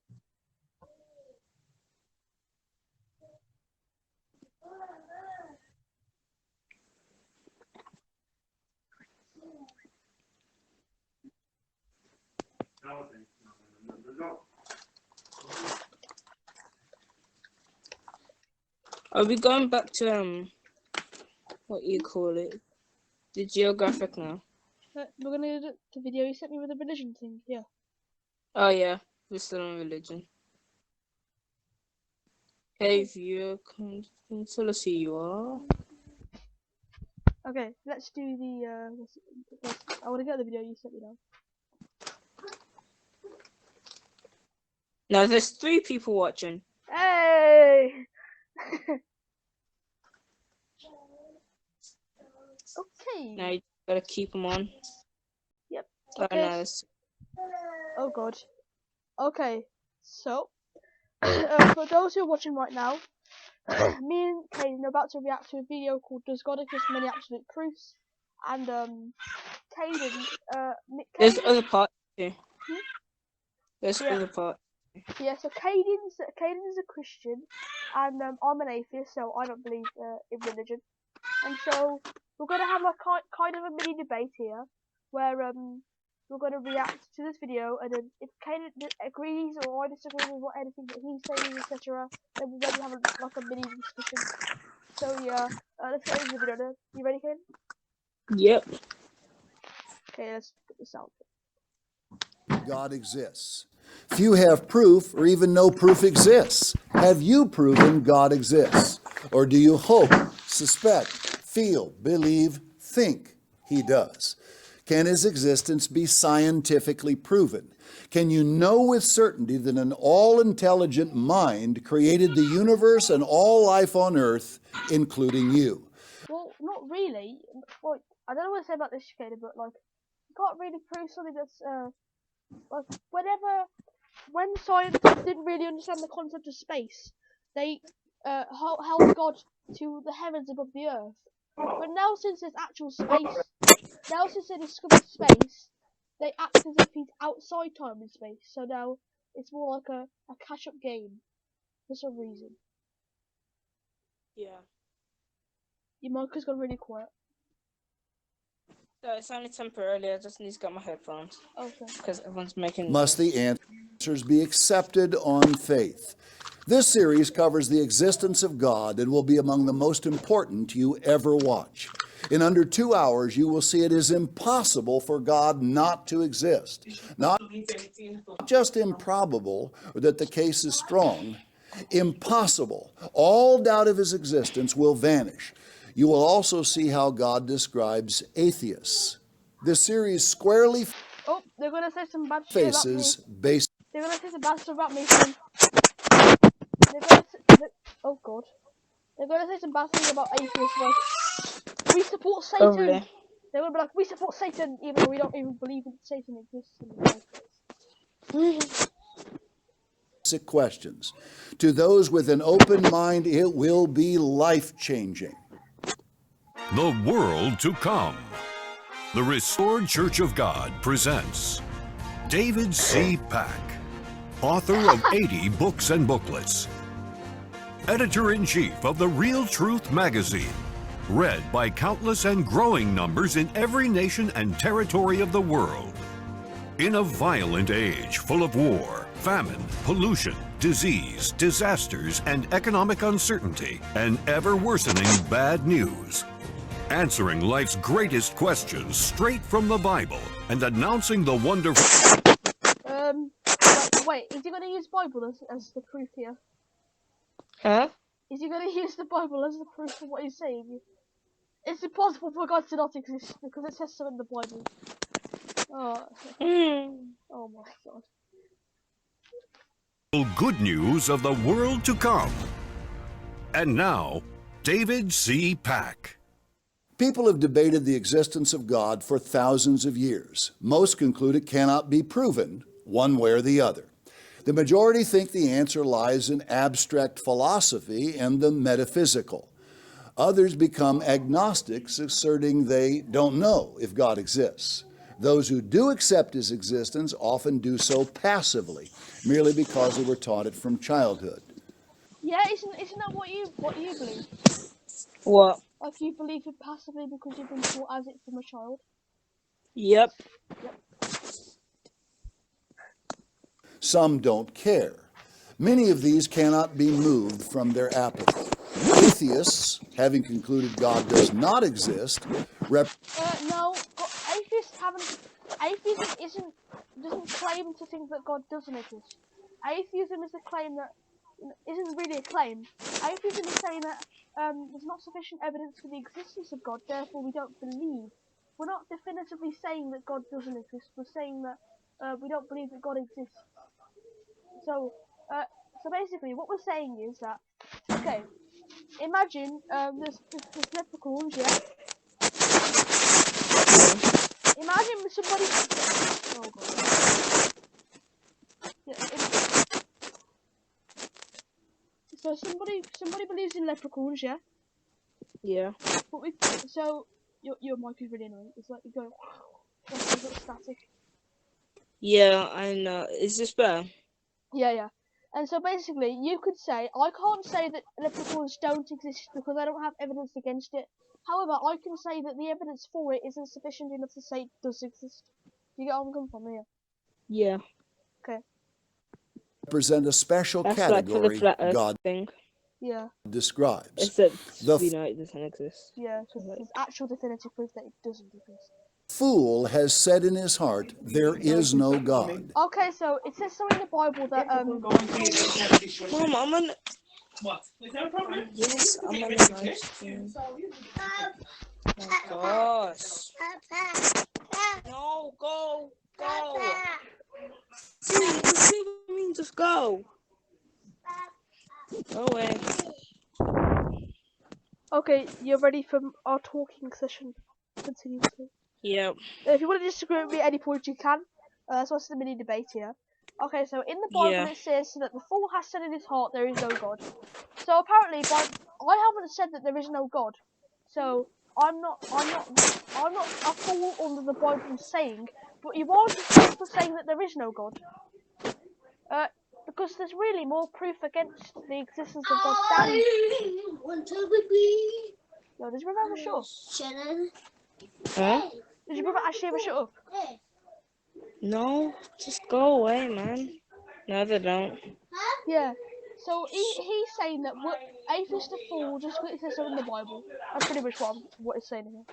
Are we going back to what you call it? The geographic now? We're gonna do the video you sent me with the religion thing. Yeah. Oh yeah, we're still on religion. Hey viewer, can tell us who you are. Okay, let's do the. I want to get the video you sent me now. Now there's 3 people watching. Hey. Okay. Now you gotta keep them on. Yep. Oh, Okay. no, Oh god. Okay. So, for those who are watching right now, me and Caden are about to react to a video called "Does God Exist? Many Absolute Proofs?" And Caden, there's other parts too. There's Yeah. other parts. Yeah, so Caden is a Christian, and I'm an atheist, so I don't believe in religion. And so we're gonna have like kind of a mini debate here, where we're gonna react to this video, and then if Caden agrees or I disagree with what anything that he's saying, etc., then we'll maybe have like a mini discussion. So yeah, let's get into the video. Then. You ready, Caden? Yep. Okay, let's get this out. God exists. Few have proof or even know proof exists. Have you proven God exists? Or do you hope, suspect, feel, believe, think he does? Can his existence be scientifically proven? Can you know with certainty that an all-intelligent mind created the universe and all life on earth, including you? Well, not really. Well, I don't know what to say about this, Caden, but like, you can't really prove something that's like when scientists didn't really understand the concept of space, they held God to the heavens above the earth. But now since there's actual space, now since they discovered space, they act as if he's outside time and space. So now it's more like a catch-up game for some reason. Yeah. Your mic has gone really quiet. So it's only temporarily. I just need to get my headphones. Okay. Because everyone's making. Must the answers be accepted on faith? This series covers the existence of God and will be among the most important you ever watch. In under 2 hours, you will see it is impossible for God not to exist. Not just improbable or that the case is strong, impossible. All doubt of his existence will vanish. You will also see how God describes atheists. This series squarely Oh, they're gonna say some bad shit about me. faces basic. They're gonna say some bad stuff about me. Soon. Oh god. They're gonna say some bad things about atheists, like we support Satan. Oh, really? They're gonna be like, we support Satan, even though we don't even believe that Satan exists in the first place. Questions. To those with an open mind, it will be life-changing. The world to come. The Restored Church of God presents David C. Pack, author of 80 books and booklets, editor-in-chief of the Real Truth magazine, read by countless and growing numbers in every nation and territory of the world. In a violent age full of war, famine, pollution, disease, disasters, and economic uncertainty, and ever-worsening bad news. Answering life's greatest questions straight from the Bible and announcing the wonderful... Wait, is he going to use Bible as the proof here? Huh? Is he going to use the Bible as the proof for what he's saying? It's impossible for God to not exist because it says so in the Bible. Oh, oh my God. Good news of the world to come. And now, David C. Pack. People have debated the existence of God for thousands of years. Most conclude it cannot be proven one way or the other. The majority think the answer lies in abstract philosophy and the metaphysical. Others become agnostics, asserting they don't know if God exists. Those who do accept his existence often do so passively, merely because they were taught it from childhood. Yeah, isn't that what you believe? What? Like you believe it passively because you've been taught as it from a child? Yep. Some don't care. Many of these cannot be moved from their apathy. Atheists, having concluded God does not exist, No, atheism doesn't claim to think that God doesn't exist. Atheism is a claim that isn't really a claim. Atheism is saying that there's not sufficient evidence for the existence of God, therefore we don't believe. We're not definitively saying that God doesn't exist. We're saying that we don't believe that God exists. So basically, what we're saying is that, okay, imagine there's leprechauns, yeah. Imagine somebody. Oh God. Yeah, so somebody believes in leprechauns, yeah. Yeah. But so your mic is really annoying. It's like you go like a little static. Yeah, I know. Is this better? Yeah. And so basically, you could say, I can't say that leprechauns don't exist because I don't have evidence against it. However, I can say that the evidence for it isn't sufficient enough to say it does exist. Do you get where I'm coming from here? Yeah. Okay. represent a special That's category like for the flat Earth God thing. Yeah. describes. Except The it doesn't exist. Yeah, because there's actual definitive proof that it doesn't exist. fool has said in his heart, there is no God. Okay, so it says so in the Bible that Mom, I'm on. What? Is there a problem? Yes, I'm on the live stream. Oh gosh. No, go. Just go. Go away. okay, you're ready for our talking session. Continuously. Yep. If you want to disagree with me at any point, you can. So it's the mini debate here. Okay, so in the Bible it says that the fool has said in his heart there is no God. So apparently, I haven't said that there is no God. So I'm not a fool under the Bible's saying, but you are just fool for saying that there is no God. Because there's really more proof against the existence of God than. No, does your brother ever shut up? Huh? Did your brother actually ever shut up? No, just go away, man. No, they don't. Yeah. So he's saying that atheists are fools just because it says so in the Bible. That's pretty much what it's saying here.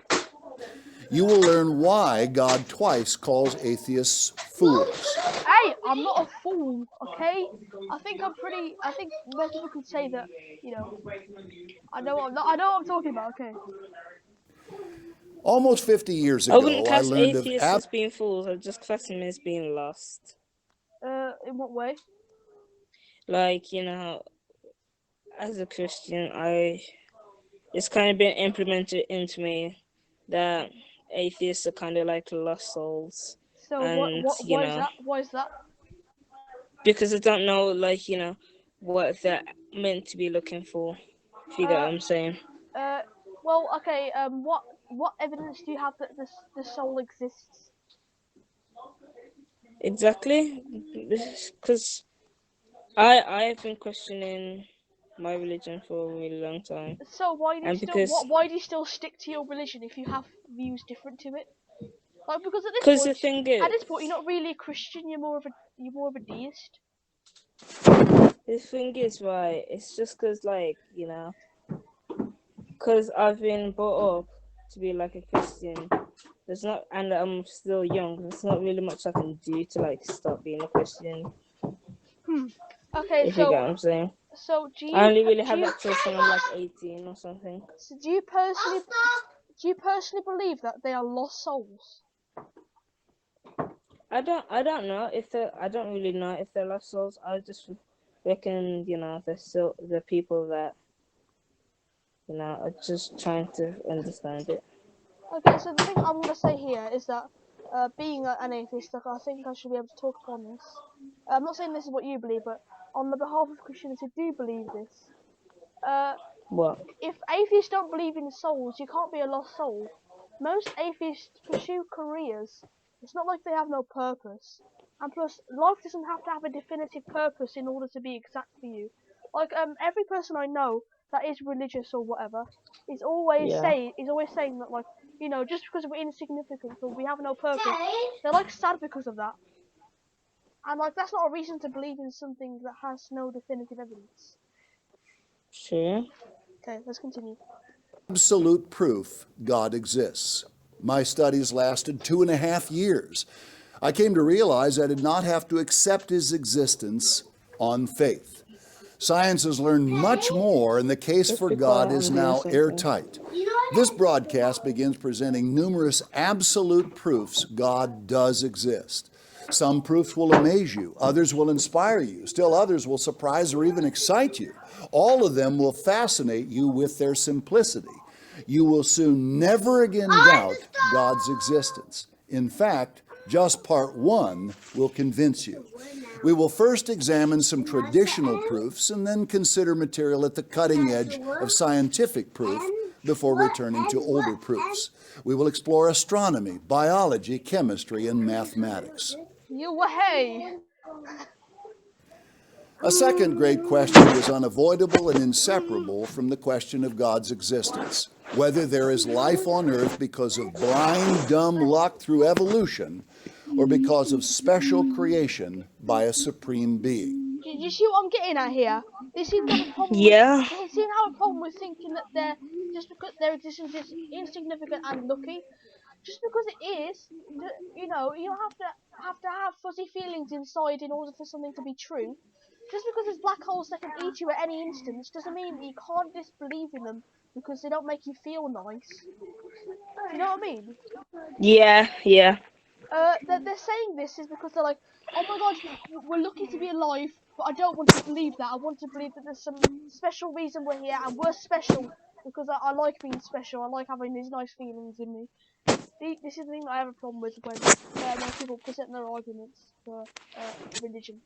You will learn why God twice calls atheists fools. Hey, I'm not a fool, okay? I think most people could say that, you know. I know what I'm talking about, okay? Almost 50 years I wouldn't ago, I class learned of atheists as being fools. I'd just class them as being lost. In what way? Like, as a Christian, it's kind of been implemented into me that atheists are kind of like lost souls. So and, why is that? Why is that? Because I don't know, what they're meant to be looking for. If you get what I'm saying. Well, okay. What evidence do you have that the soul exists? Exactly, because I've been questioning my religion for a really long time. So why do you still stick to your religion if you have views different to it? Like, because at this point, you're not really a Christian. You're more of a deist. The thing is, right, it's just because, like, because I've been brought up to be like a Christian. There's not, and I'm still young. There's not really much I can do to like stop being a Christian. Okay, If you get what I'm saying. so I only really have that choice when I'm like 18 or something. So do you personally believe that they are lost souls? I don't know if I don't really know if they're lost souls. I just reckon, they're still the people that, are just trying to understand it. Okay, so the thing I'm gonna say here is that, being an atheist, like, I think I should be able to talk upon this. I'm not saying this is what you believe, but on the behalf of Christians who do believe this, What? if atheists don't believe in souls, you can't be a lost soul. Most atheists pursue careers. It's not like they have no purpose. And plus, life doesn't have to have a definitive purpose in order to be exact for you. Like, every person I know that is religious or whatever is always saying that, like, just because we're insignificant or we have no purpose, they're like sad because of that. And like, that's not a reason to believe in something that has no definitive evidence. Sure. Okay, let's continue. Absolute proof God exists. My studies lasted 2.5 years. I came to realize I did not have to accept his existence on faith. Science has learned much more, and the case for God is now airtight. This broadcast begins presenting numerous absolute proofs God does exist. Some proofs will amaze you, others will inspire you, still others will surprise or even excite you. All of them will fascinate you with their simplicity. You will soon never again doubt God's existence. In fact, just part 1 will convince you. We will first examine some traditional proofs and then consider material at the cutting edge of scientific proof before returning to older proofs. We will explore astronomy, biology, chemistry, and mathematics. A second great question is unavoidable and inseparable from the question of God's existence. Whether there is life on Earth because of blind, dumb luck through evolution, or because of special creation by a supreme being. Do you see what I'm getting at here? They seem to have a problem. Yeah. They seem to have a problem with thinking that they're just because their existence is insignificant and lucky. Just because it is, you don't have to have fuzzy feelings inside in order for something to be true. Just because there's black holes that can eat you at any instance doesn't mean that you can't disbelieve in them because they don't make you feel nice. Do you know what I mean? Yeah. They're saying this is because they're like, oh my god, we're lucky to be alive, but I don't want to believe that. I want to believe that there's some special reason we're here, and we're special because I like being special. I like having these nice feelings in me. This is the thing that I have a problem with when people present their arguments for religion.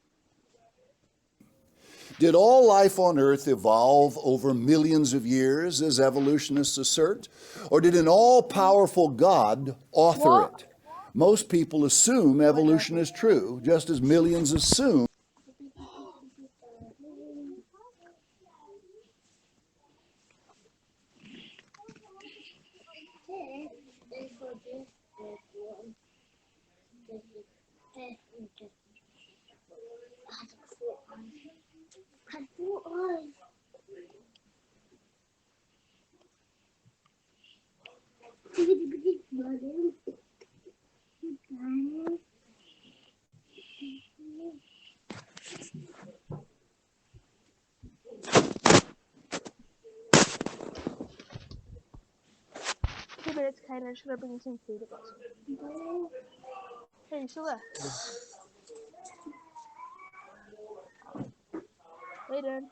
Did all life on Earth evolve over millions of years, as evolutionists assert? Or did an all-powerful God author it? Most people assume evolution is true, just as millions assume. Minutes, Kayla. Should I bring you some food? Hey, you still there? Aiden.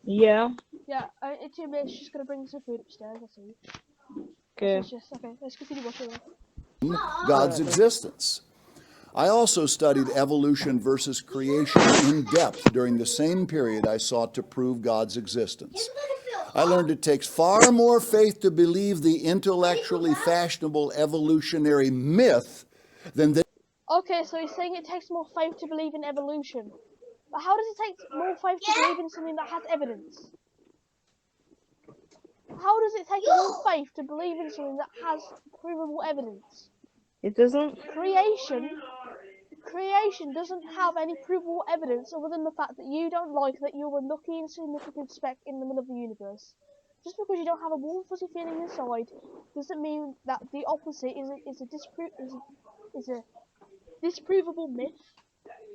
Yeah. Yeah, in 2 minutes, she's gonna bring you some food upstairs. I'll see you. Okay. Okay, let's continue watching. God's existence. I also studied evolution versus creation in depth during the same period I sought to prove God's existence. I learned it takes far more faith to believe the intellectually fashionable evolutionary myth than the... Okay, so he's saying it takes more faith to believe in evolution. But how does it take more faith to believe in something that has evidence? How does it take more faith to believe in something that has provable evidence? It doesn't. Creation creation doesn't have any provable evidence other than the fact that you don't like that you're a lucky insignificant speck in the middle of the universe. Just because you don't have a warm fuzzy feeling inside doesn't mean that the opposite is a disprovable myth.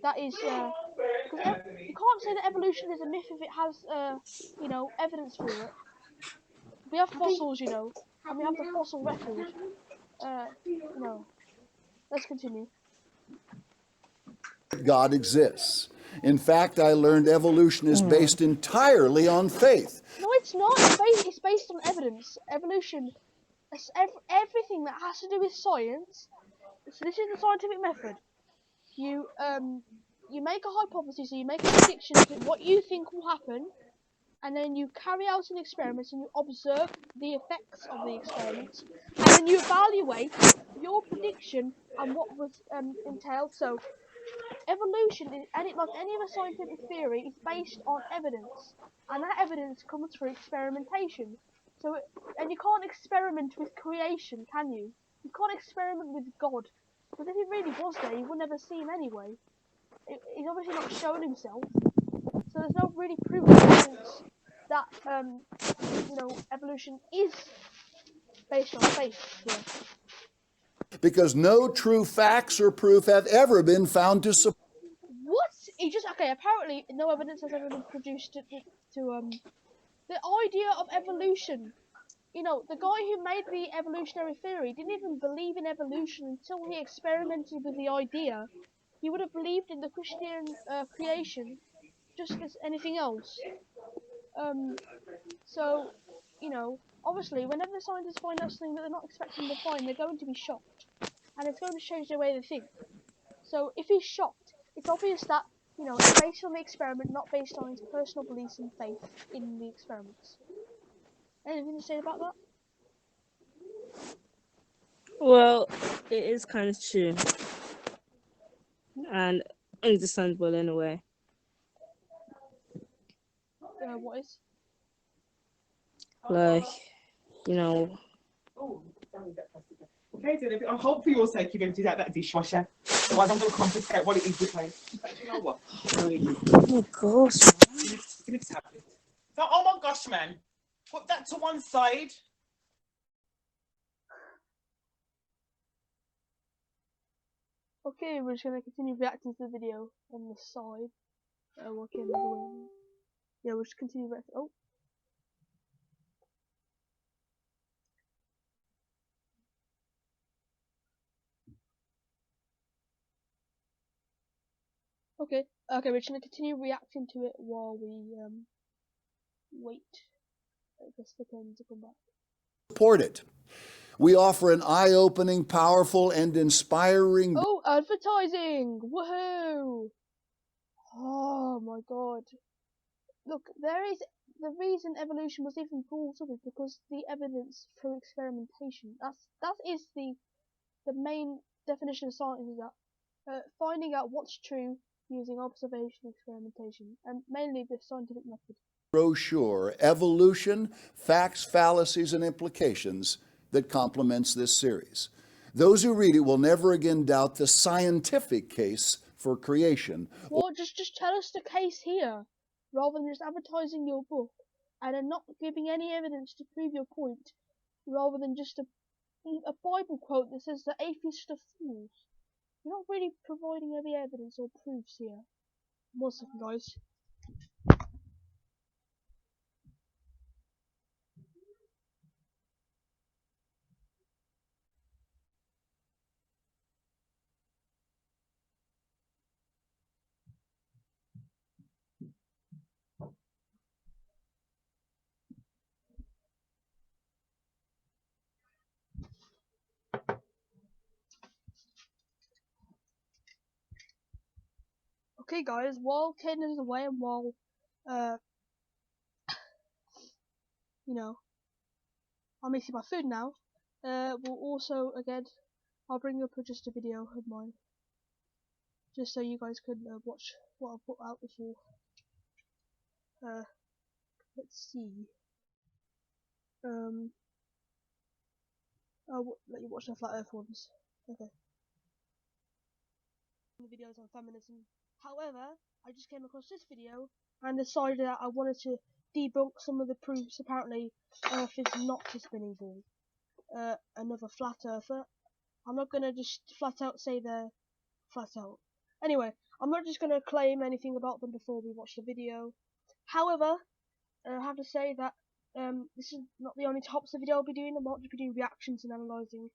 That is, because you can't say that evolution is a myth if it has, you know, evidence for it. We have fossils, you know, and we have the fossil record. You know, let's continue. God exists. In fact, I learned evolution is based entirely on faith. No, it's not. It's based on evidence. Evolution, everything that has to do with science. So this is the scientific method. You make a hypothesis, so you make a prediction of what you think will happen, and then you carry out an experiment and you observe the effects of the experiments, and then you evaluate your prediction and what was entailed. So evolution, like any other scientific theory, is based on evidence, and that evidence comes through experimentation. So, and you can't experiment with creation, can you? You can't experiment with God, because if he really was there, he would never see him anyway. He's obviously not shown himself, so there's no really proven evidence that you know, evolution is based on faith. Yeah. Because no true facts or proof have ever been found to support. What? He just okay. Apparently, no evidence has ever been produced to the idea of evolution. You know, the guy who made the evolutionary theory didn't even believe in evolution until he experimented with the idea. He would have believed in the Christian creation just as anything else. So, you know, obviously, whenever scientists find out something that they're not expecting to find, they're going to be shocked, and it's going to change their way they think. So, if he's shocked, it's obvious that, you know, it's based on the experiment, not based on his personal beliefs and faith in the experiments. Anything to say about that? Well, it is kind of true, and understandable in a way. What is? Like, you know. Okay, I hope for your sake you're going to do that dishwasher. Otherwise, I'm going to confiscate what it is with me. Do you know what? Oh my gosh. Give me the tablet. So, oh my gosh, man. Put that to one side. Okay, we're just gonna continue reacting to the video on the side. Okay, yeah, we'll just continue reacting. Oh. Okay, we're just gonna continue reacting to it while we wait. I guess the Kens to come back. Support it. We offer an eye-opening, powerful, and inspiring. Oh, advertising! Woohoo! Oh my god! Look, there is the reason evolution was even brought up is because the evidence through experimentation. That is the main definition of science, is that finding out what's true using observation and experimentation, and mainly the scientific method. Brochure, Evolution, Facts, Fallacies, and Implications, that complements this series. Those who read it will never again doubt the scientific case for creation. Well, just tell us the case here, rather than just advertising your book, and then not giving any evidence to prove your point, rather than just a Bible quote that says the atheists are fools. You're not really providing any evidence or proofs here. One second, guys. Okay, guys, while Caden is away and while, you know, I'm eating my food now, we'll also, again, I'll bring up just a video of mine, just so you guys can watch what I've put out before. Let's see. I'll let you watch the flat earth ones. Okay. videos on feminism. However, I just came across this video and decided that I wanted to debunk some of the proofs. Apparently, Earth is not a spinning ball. Another flat earther. I'm not gonna just flat out say they're flat out. Anyway, I'm not just gonna claim anything about them before we watch the video. However, I have to say that this is not the only types of video I'll be doing. I might just be doing reactions and analysing.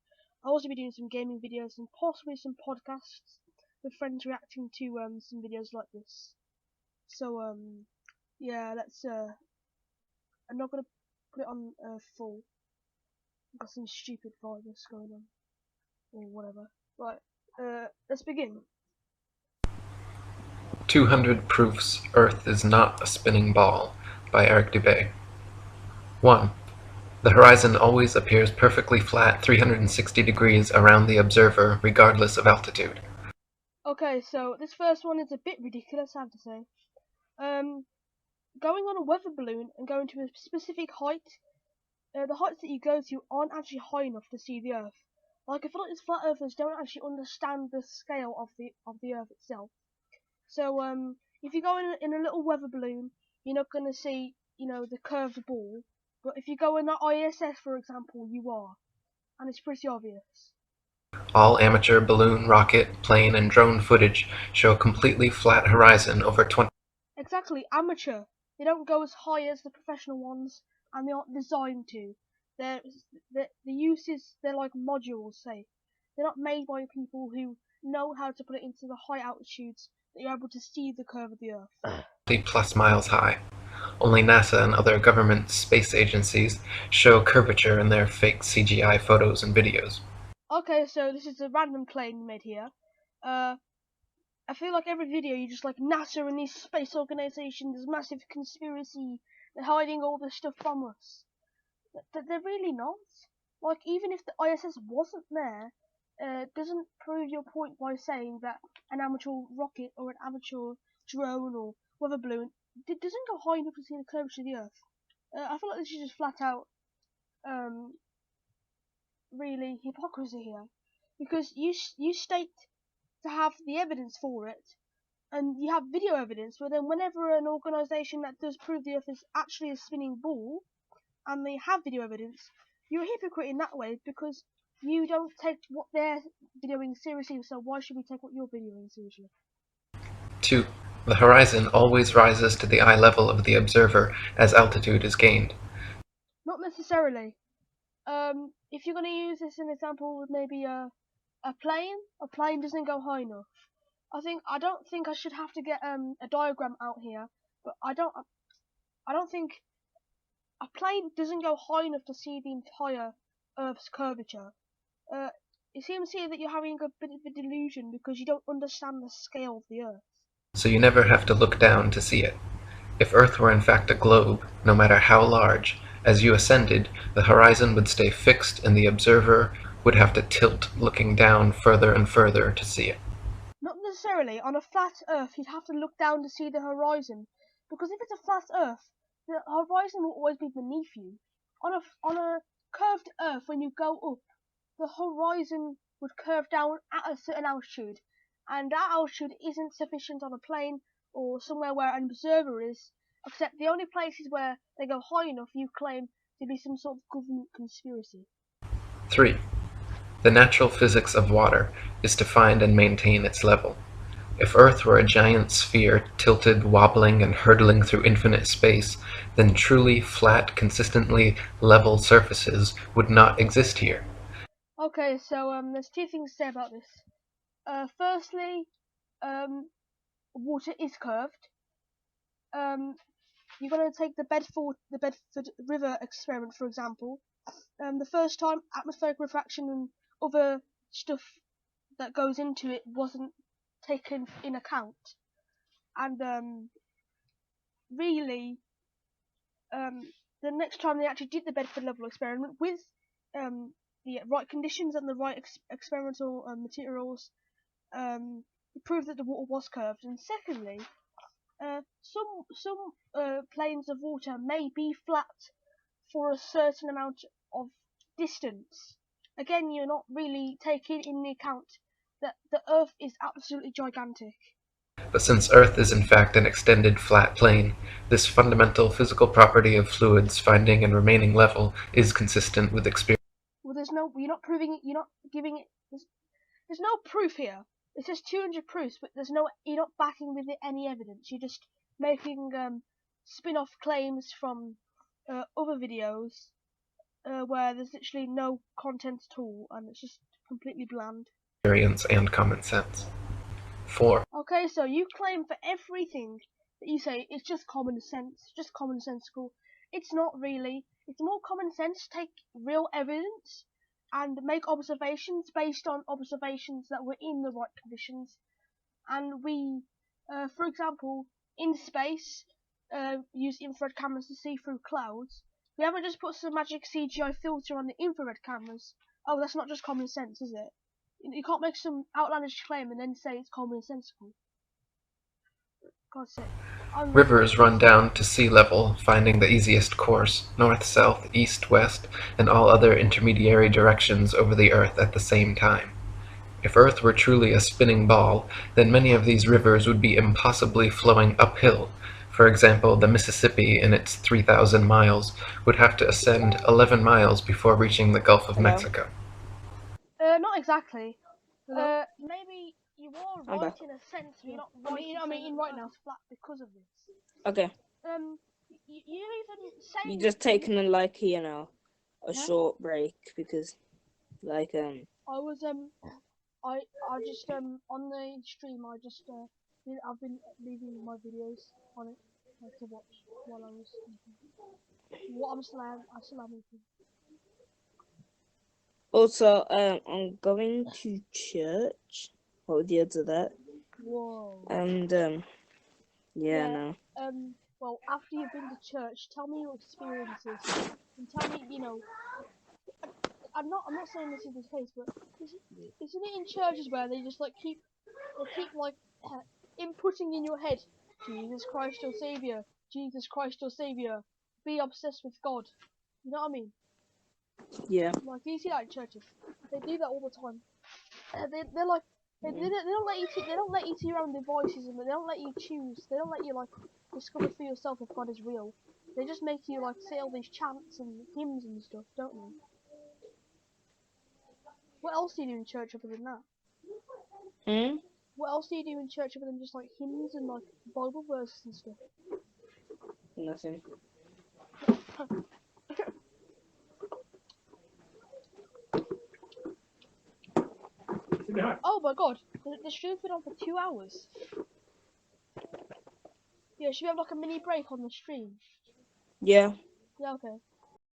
I'll also be doing some gaming videos and possibly some podcasts with friends reacting to some videos like this. So yeah, let's I'm not gonna put it on full. I've got some stupid virus going on or whatever. Right, let's begin. 200 Proofs Earth is Not a Spinning Ball by Eric Dubay. 1. The horizon always appears perfectly flat 360 degrees around the observer regardless of altitude. Okay, so this first one is a bit ridiculous, I have to say. Going on a weather balloon and going to a specific height, the heights that you go to aren't actually high enough to see the Earth. Like, I feel like these flat earthers don't actually understand the scale of the Earth itself. So if you go in a little weather balloon, you're not gonna see, you know, the curved ball. But if you go in the ISS, for example, you are, and it's pretty obvious. All amateur balloon, rocket, plane, and drone footage show a completely flat horizon over 20. Exactly, amateur. They don't go as high as the professional ones, and they aren't designed to. The uses, they're like modules, say. They're not made by people who know how to put it into the high altitudes that you're able to see the curve of the Earth. 20+ miles high. Only NASA and other government space agencies show curvature in their fake CGI photos and videos. Okay, so this is a random claim made here. I feel like every video you just like NASA and these space organizations, this massive conspiracy, they're hiding all this stuff from us. They're really not. Like, even if the ISS wasn't there, doesn't prove your point by saying that an amateur rocket or an amateur drone or weather balloon doesn't go high enough to see the curvature of the Earth. I feel like this is just flat out, really hypocrisy here, because you state to have the evidence for it, and you have video evidence, but then whenever an organisation that does prove the Earth is actually a spinning ball, and they have video evidence, you're a hypocrite in that way, because you don't take what they're videoing seriously, so why should we take what you're videoing seriously? 2. The horizon always rises to the eye level of the observer as altitude is gained. Not necessarily. If you're going to use this as an example with maybe a plane doesn't go high enough. I don't think I should have to get a diagram out here, but I don't think a plane doesn't go high enough to see the entire Earth's curvature. It seems here that you're having a bit of a delusion because you don't understand the scale of the Earth. So you never have to look down to see it. If Earth were in fact a globe, no matter how large, as you ascended, the horizon would stay fixed and the observer would have to tilt looking down further and further to see it. Not necessarily. On a flat Earth, you'd have to look down to see the horizon, because if it's a flat Earth, the horizon will always be beneath you. On a curved Earth, when you go up, the horizon would curve down at a certain altitude, and that altitude isn't sufficient on a plane or somewhere where an observer is, except the only places where they go high enough you claim to be some sort of government conspiracy. 3. The natural physics of water is to find and maintain its level. If Earth were a giant sphere tilted, wobbling, and hurtling through infinite space, then truly flat, consistently level surfaces would not exist here. Okay, so there's two things to say about this. Firstly, water is curved. You're going to take the Bedford River experiment, for example. The first time atmospheric refraction and other stuff that goes into it wasn't taken in account, and really, the next time they actually did the Bedford level experiment with the right conditions and the right experimental materials, it proved that the water was curved. And secondly, some planes of water may be flat for a certain amount of distance. Again, you're not really taking into account that the Earth is absolutely gigantic. But since Earth is in fact an extended flat plane, this fundamental physical property of fluids finding and remaining level is consistent with experience. Well, you're not proving it, you're not giving it, there's no proof here. It says 200 proofs, but you're not backing with it any evidence. You're just making spin-off claims from other videos where there's literally no content at all, and it's just completely bland. Experience and common sense. 4. Okay, so you claim for everything that you say it's just common sense, just commonsensical. It's not really. It's more common sense to take real evidence and make observations based on observations that were in the right conditions. And we, for example, in space, use infrared cameras to see through clouds. We haven't just put some magic CGI filter on the infrared cameras. Oh, that's not just common sense, is it? You can't make some outlandish claim and then say it's commonsensical. God's sake. Rivers run down to sea level, finding the easiest course, north, south, east, west, and all other intermediary directions over the Earth at the same time. If Earth were truly a spinning ball, then many of these rivers would be impossibly flowing uphill. For example, the Mississippi, in its 3,000 miles, would have to ascend 11 miles before reaching the Gulf of Mexico. Not exactly. Maybe you are right in a sense, but you're not right. I mean, right now it's flat because of this. Okay. You even saying You just taking a short break because, I was I just on the stream I've been leaving my videos on it to watch while I was what I still have anything. Also, I'm going to church. What would you add to that? Whoa. And yeah, no. Well, after you've been to church, tell me your experiences and tell me, I'm not saying this is the case, but isn't it in churches where they just keep inputting in your head, Jesus Christ your Savior, Jesus Christ your Savior, be obsessed with God. You know what I mean? Yeah. Like, you see that in churches. They do that all the time. They're like, they don't let you to your own devices, and they don't let you choose. They don't let you discover for yourself if God is real. They just make you say all these chants and hymns and stuff, don't they? What else do you do in church other than that? What else do you do in church other than just hymns and Bible verses and stuff? Nothing. Oh my god, the stream's been on for 2 hours. Yeah, should we have a mini break on the stream? Yeah. Yeah, okay.